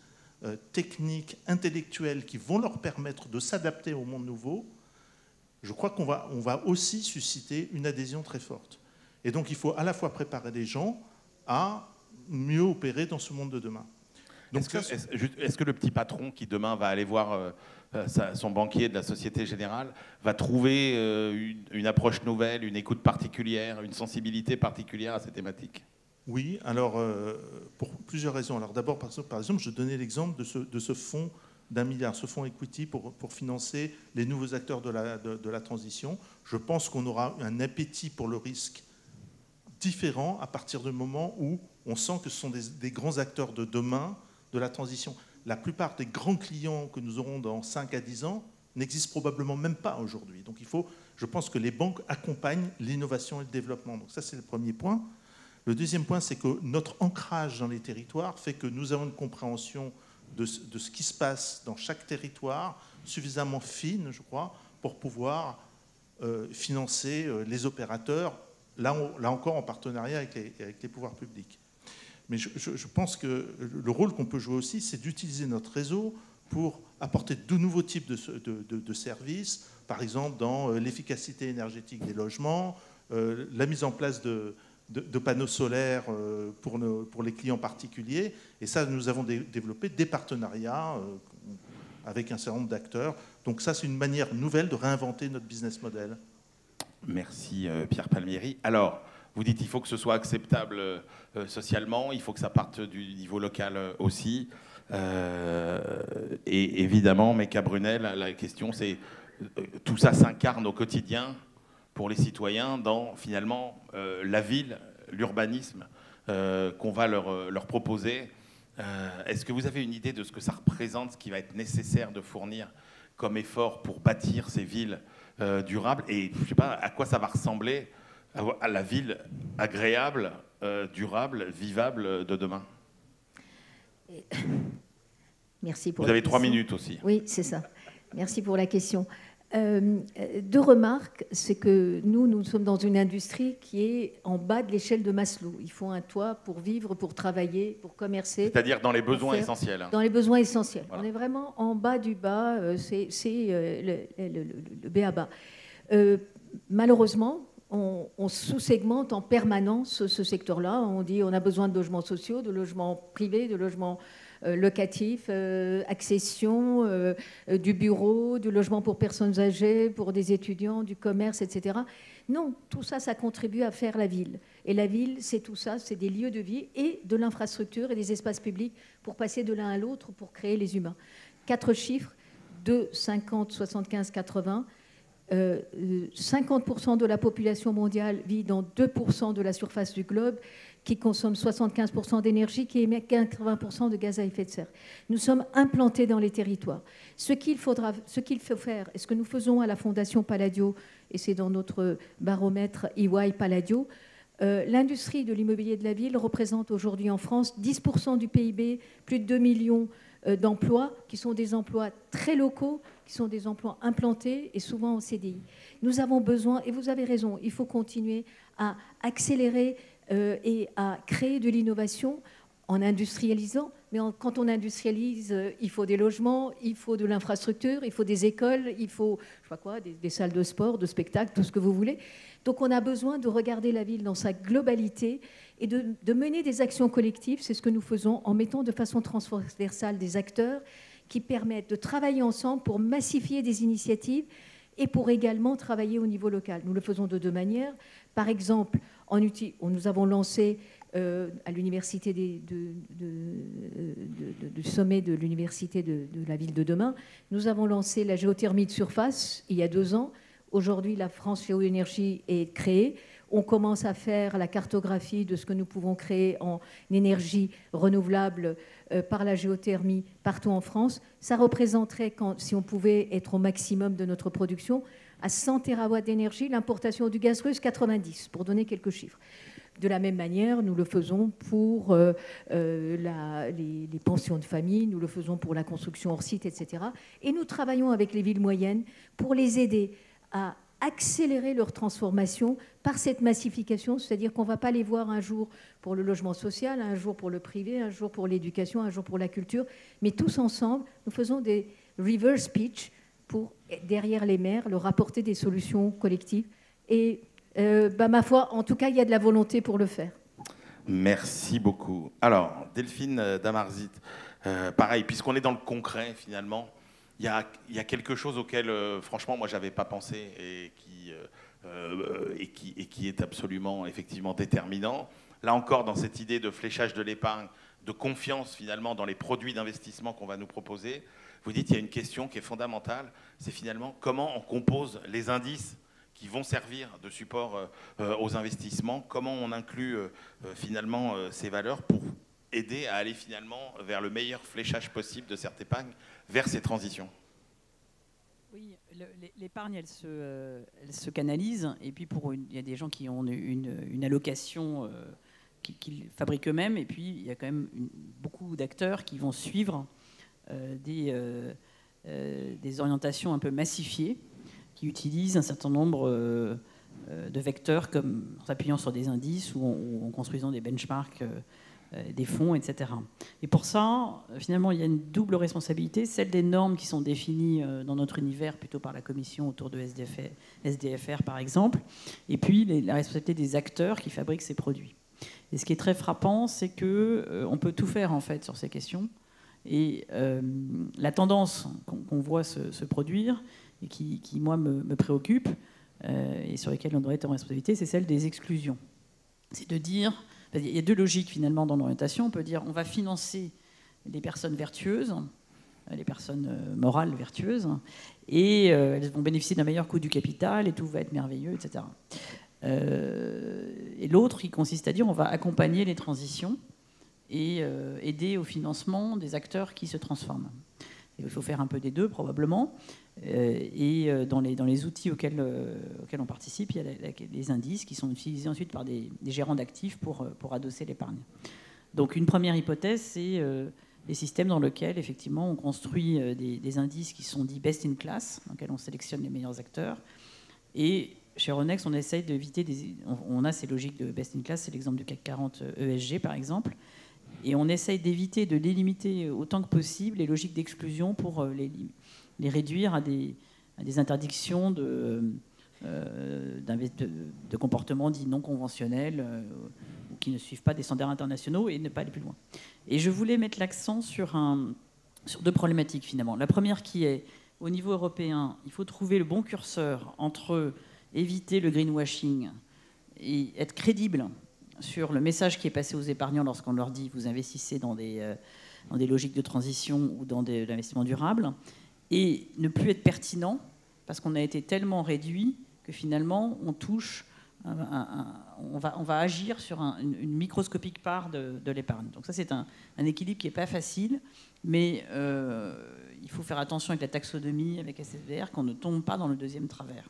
techniques, intellectuels qui vont leur permettre de s'adapter au monde nouveau, je crois qu'on va aussi susciter une adhésion très forte. Et donc il faut à la fois préparer les gens à mieux opérer dans ce monde de demain. Est-ce que le petit patron qui demain va aller voir son banquier de la Société Générale va trouver une approche nouvelle, une écoute particulière, une sensibilité particulière à ces thématiques? Oui, alors pour plusieurs raisons. Alors d'abord, par exemple, je donnais l'exemple de ce fonds d'1 milliard, ce fonds equity pour financer les nouveaux acteurs de la transition. Je pense qu'on aura un appétit pour le risque différent à partir du moment où on sent que ce sont des grands acteurs de demain de la transition. La plupart des grands clients que nous aurons dans 5 à 10 ans n'existent probablement même pas aujourd'hui. Donc je pense que les banques accompagnent l'innovation et le développement. Donc ça, c'est le premier point. Le deuxième point, c'est que notre ancrage dans les territoires fait que nous avons une compréhension de ce qui se passe dans chaque territoire suffisamment fine, je crois, pour pouvoir financer les opérateurs, là encore en partenariat avec les pouvoirs publics. Mais je pense que le rôle qu'on peut jouer aussi, c'est d'utiliser notre réseau pour apporter de nouveaux types de services, par exemple dans l'efficacité énergétique des logements, la mise en place de panneaux solaires pour les clients particuliers. Et ça, nous avons développé des partenariats avec un certain nombre d'acteurs. Donc ça, c'est une manière nouvelle de réinventer notre business model. Merci Pierre Palmieri. Alors, vous dites qu'il faut que ce soit acceptable socialement, il faut que ça parte du niveau local aussi. Et évidemment, Mecca Brunel, la question c'est, tout ça s'incarne au quotidien pour les citoyens dans finalement la ville, l'urbanisme qu'on va leur proposer. Est-ce que vous avez une idée de ce que ça représente, ce qui va être nécessaire de fournir comme effort pour bâtir ces villes durables? Et je ne sais pas à quoi ça va ressembler à la ville agréable, durable, vivable de demain. Merci pour Vous avez 3 minutes aussi. Oui, c'est ça. Merci pour la question. Deux remarques, c'est que nous sommes dans une industrie qui est en bas de l'échelle de Maslow. Il faut un toit pour vivre, pour travailler, pour commercer. C'est-à-dire dans les besoins essentiels. Dans les besoins essentiels. Voilà. On est vraiment en bas du bas, c'est le B à bas. Malheureusement, on sous-segmente en permanence ce secteur-là. On dit on a besoin de logements sociaux, de logements privés, de logements locatifs, accession, du bureau, du logement pour personnes âgées, pour des étudiants, du commerce, etc. Non, tout ça, ça contribue à faire la ville. Et la ville, c'est tout ça, c'est des lieux de vie et de l'infrastructure et des espaces publics pour passer de l'un à l'autre, pour créer les humains. 4 chiffres, 2, 50, 75, 80. 50% de la population mondiale vit dans 2% de la surface du globe, qui consomme 75% d'énergie, qui émet 80% de gaz à effet de serre. Nous sommes implantés dans les territoires. Ce qu'il faut faire, et ce que nous faisons à la Fondation Palladio, et c'est dans notre baromètre EY Palladio, l'industrie de l'immobilier de la ville représente aujourd'hui en France 10% du PIB, plus de 2 millions d'emplois, qui sont des emplois très locaux, qui sont des emplois implantés et souvent en CDI. Nous avons besoin, et vous avez raison, il faut continuer à accélérer et à créer de l'innovation en industrialisant. Mais quand on industrialise, il faut des logements, il faut de l'infrastructure, il faut des écoles, il faut je sais pas quoi, des salles de sport, de spectacle, tout ce que vous voulez. Donc on a besoin de regarder la ville dans sa globalité et de mener des actions collectives. C'est ce que nous faisons en mettant de façon transversale des acteurs qui permettent de travailler ensemble pour massifier des initiatives et pour également travailler au niveau local. Nous le faisons de 2 manières. Par exemple, nous avons lancé à l'université du sommet de l'université de la ville de demain, nous avons lancé la géothermie de surface il y a 2 ans. Aujourd'hui, la France Géoénergie est créée. On commence à faire la cartographie de ce que nous pouvons créer en énergie renouvelable par la géothermie partout en France. Ça représenterait, si on pouvait être au maximum de notre production, à 100 TWh d'énergie, l'importation du gaz russe, 90, pour donner quelques chiffres. De la même manière, nous le faisons pour les pensions de famille, nous le faisons pour la construction hors site, etc. Et nous travaillons avec les villes moyennes pour les aider à accélérer leur transformation par cette massification, c'est-à-dire qu'on ne va pas les voir un jour pour le logement social, un jour pour le privé, un jour pour l'éducation, un jour pour la culture, mais tous ensemble, nous faisons des reverse pitch pour, derrière les maires, leur apporter des solutions collectives. Et ma foi, en tout cas, il y a de la volonté pour le faire. Merci beaucoup. Alors, Delphine Damarzit, pareil, puisqu'on est dans le concret, finalement, il y a quelque chose auquel, franchement, moi, je n'avais pas pensé et qui est absolument, effectivement, déterminant. Là encore, dans cette idée de fléchage de l'épargne, de confiance, finalement, dans les produits d'investissement qu'on va nous proposer, vous dites qu'il y a une question qui est fondamentale, c'est finalement comment on compose les indices qui vont servir de support aux investissements, comment on inclut finalement ces valeurs pour aider à aller finalement vers le meilleur fléchage possible de cette épargne vers ces transitions. Oui, l'épargne, elle se canalise. Et puis, il y a des gens qui ont une allocation qu'ils fabriquent eux-mêmes. Et puis, il y a quand même beaucoup d'acteurs qui vont suivre des orientations un peu massifiées, qui utilisent un certain nombre de vecteurs, comme en s'appuyant sur des indices ou en construisant des benchmarks des fonds, etc. Et pour ça, finalement, il y a une double responsabilité, celle des normes qui sont définies dans notre univers, plutôt par la Commission autour de SDFR, par exemple, et puis la responsabilité des acteurs qui fabriquent ces produits. Et ce qui est très frappant, c'est qu'on peut tout faire, en fait, sur ces questions. Et la tendance qu'on voit se produire, et qui moi, me préoccupe, et sur lesquelles on doit être en responsabilité, c'est celle des exclusions. C'est de dire... Il y a deux logiques finalement dans l'orientation. On peut dire on va financer les personnes vertueuses, les personnes morales vertueuses, et elles vont bénéficier d'un meilleur coût du capital et tout va être merveilleux, etc. Et l'autre qui consiste à dire on va accompagner les transitions et aider au financement des acteurs qui se transforment. Et il faut faire un peu des deux probablement. Et dans les outils auxquels on participe, il y a les indices qui sont utilisés ensuite par des gérants d'actifs pour adosser l'épargne. Donc une première hypothèse, c'est les systèmes dans lesquels effectivement on construit des indices qui sont dits best in class, dans lesquels on sélectionne les meilleurs acteurs. Et chez Euronext, on essaye d'éviter on a ces logiques de best in class, c'est l'exemple du CAC 40 ESG par exemple. Et on essaye d'éviter de les limiter autant que possible, les logiques d'exclusion pour les réduire à des interdictions de comportements dits non conventionnels ou qui ne suivent pas des standards internationaux et ne pas aller plus loin. Et je voulais mettre l'accent sur deux problématiques finalement. La première qui est, au niveau européen, il faut trouver le bon curseur entre éviter le greenwashing et être crédible sur le message qui est passé aux épargnants lorsqu'on leur dit vous investissez dans des logiques de transition ou dans de l'investissement durable, et ne plus être pertinent parce qu'on a été tellement réduit que finalement on touche, on va agir sur une microscopique part de l'épargne. Donc ça c'est un équilibre qui n'est pas facile, mais il faut faire attention avec la taxonomie, avec SFDR, qu'on ne tombe pas dans le deuxième travers,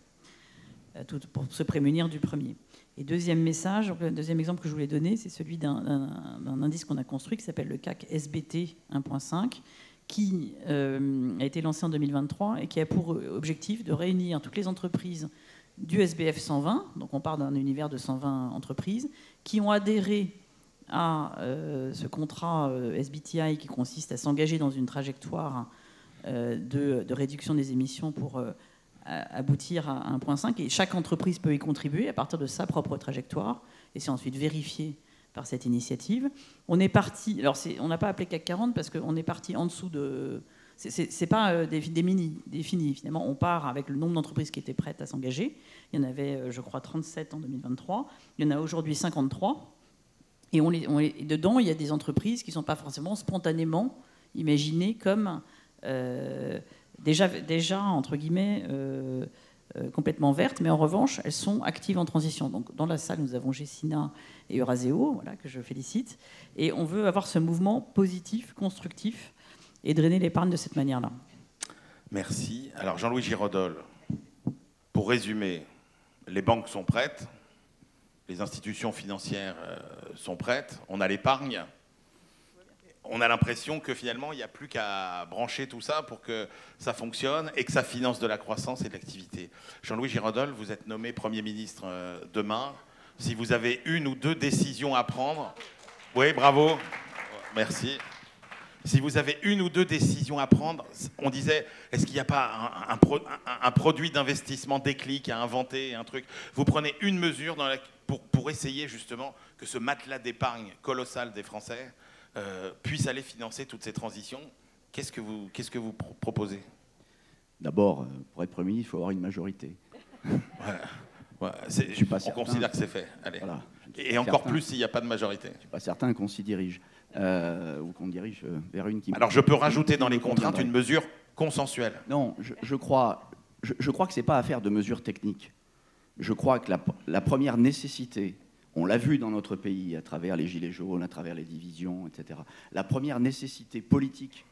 pour se prémunir du premier. Et deuxième message, donc le deuxième exemple que je voulais donner, c'est celui d'un indice qu'on a construit qui s'appelle le CAC SBT 1.5, qui a été lancé en 2023 et qui a pour objectif de réunir toutes les entreprises du SBF 120, donc on part d'un univers de 120 entreprises, qui ont adhéré à ce contrat SBTI qui consiste à s'engager dans une trajectoire de réduction des émissions pour aboutir à 1.5, et chaque entreprise peut y contribuer à partir de sa propre trajectoire, et c'est ensuite vérifié par cette initiative. On est parti, alors on n'a pas appelé CAC 40 parce qu'on est parti en dessous de... C'est pas défini, finalement. On part avec le nombre d'entreprises qui étaient prêtes à s'engager. Il y en avait, je crois, 37 en 2023. Il y en a aujourd'hui 53. Et dedans, il y a des entreprises qui ne sont pas forcément spontanément imaginées comme déjà entre guillemets, complètement vertes, mais en revanche, elles sont actives en transition. Donc, dans la salle, nous avons Gessina et Euraseo, voilà, que je félicite. Et on veut avoir ce mouvement positif, constructif, et drainer l'épargne de cette manière-là. Merci. Alors, Jean-Louis Giraudolle, pour résumer, les banques sont prêtes, les institutions financières sont prêtes, on a l'épargne. On a l'impression que finalement, il n'y a plus qu'à brancher tout ça pour que ça fonctionne et que ça finance de la croissance et de l'activité. Jean-Louis Giraudolle, vous êtes nommé Premier ministre demain. Si vous avez une ou deux décisions à prendre... Oui, bravo. Merci. Si vous avez une ou deux décisions à prendre, on disait, est-ce qu'il n'y a pas un produit d'investissement déclic à inventer, un truc? Vous prenez une mesure pour essayer justement que ce matelas d'épargne colossal des Français puisse aller financer toutes ces transitions. Qu'est-ce que vous proposez? D'abord, pour être Premier ministre, il faut avoir une majorité. Ouais, on considère que c'est fait. Allez. Voilà, et encore plus s'il n'y a pas de majorité. Je ne suis pas certain qu'on s'y dirige. Ou qu'on dirige vers une qui... Alors je peux rajouter dans les contraintes une mesure consensuelle. Non, je crois que ce n'est pas affaire de mesures techniques. Je crois que la première nécessité, on l'a vu dans notre pays à travers les gilets jaunes, à travers les divisions, etc. La première nécessité politique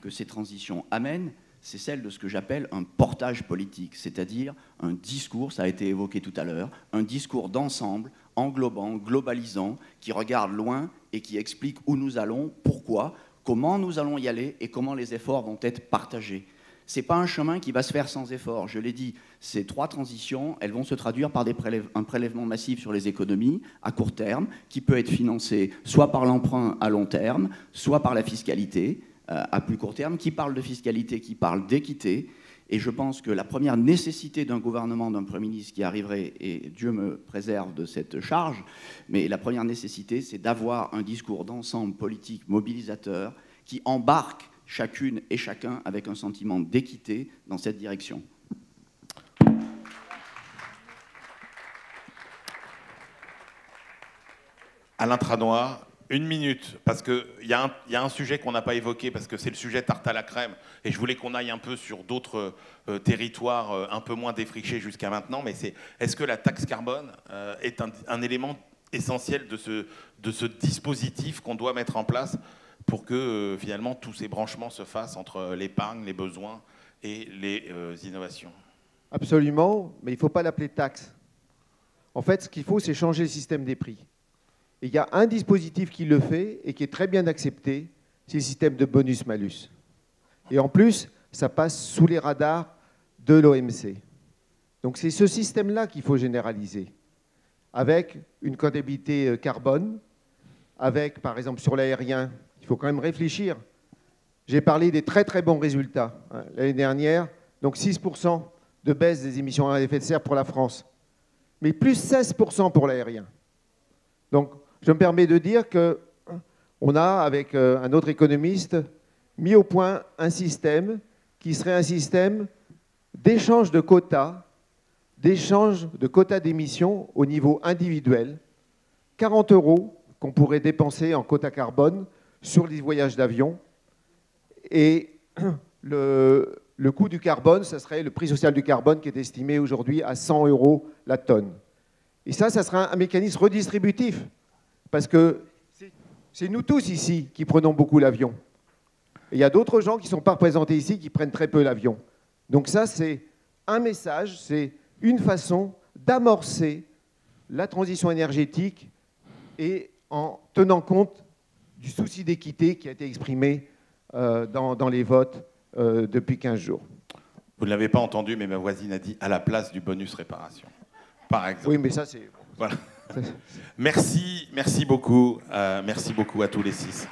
que ces transitions amènent, c'est celle de ce que j'appelle un portage politique, c'est-à-dire un discours, ça a été évoqué tout à l'heure, un discours d'ensemble, englobant, globalisant, qui regarde loin et qui explique où nous allons, pourquoi, comment nous allons y aller et comment les efforts vont être partagés. Ce n'est pas un chemin qui va se faire sans effort. Je l'ai dit, ces 3 transitions, elles vont se traduire par un prélèvement massif sur les économies à court terme, qui peut être financé soit par l'emprunt à long terme, soit par la fiscalité à plus court terme. Qui parle de fiscalité, qui parle d'équité. Et je pense que la première nécessité d'un gouvernement, d'un Premier ministre qui arriverait, et Dieu me préserve de cette charge, mais la première nécessité, c'est d'avoir un discours d'ensemble politique mobilisateur qui embarque chacune et chacun avec un sentiment d'équité dans cette direction. Alain Tranois, 1 minute, parce qu'il y a un sujet qu'on n'a pas évoqué, parce que c'est le sujet tarte à la crème, et je voulais qu'on aille un peu sur d'autres territoires un peu moins défrichés jusqu'à maintenant, mais est-ce que la taxe carbone est un élément essentiel de ce dispositif qu'on doit mettre en place pour que finalement tous ces branchements se fassent entre l'épargne, les besoins et les innovations? Absolument, mais il ne faut pas l'appeler taxe. En fait, ce qu'il faut, c'est changer le système des prix. Et il y a un dispositif qui le fait et qui est très bien accepté, c'est le système de bonus-malus. Et en plus, ça passe sous les radars de l'OMC. Donc c'est ce système-là qu'il faut généraliser, avec une comptabilité carbone, avec, par exemple, sur l'aérien, il faut quand même réfléchir. J'ai parlé des très très bons résultats l'année dernière, donc 6% de baisse des émissions à effet de serre pour la France, mais plus 16% pour l'aérien. Donc, je me permets de dire qu'on a, avec un autre économiste, mis au point un système qui serait un système d'échange de quotas, d'émissions au niveau individuel, 40 € qu'on pourrait dépenser en quota carbone sur les voyages d'avion. Et le coût du carbone, ça serait le prix social du carbone qui est estimé aujourd'hui à 100 € la tonne. Et ça sera un mécanisme redistributif. Parce que c'est nous tous ici qui prenons beaucoup l'avion. Et il y a d'autres gens qui ne sont pas représentés ici qui prennent très peu l'avion. Donc ça, c'est un message, c'est une façon d'amorcer la transition énergétique et en tenant compte du souci d'équité qui a été exprimé dans les votes depuis 15 jours. Vous ne l'avez pas entendu, mais ma voisine a dit à la place du bonus réparation, par exemple. Oui, mais ça, c'est... Voilà. Merci beaucoup à tous les 6.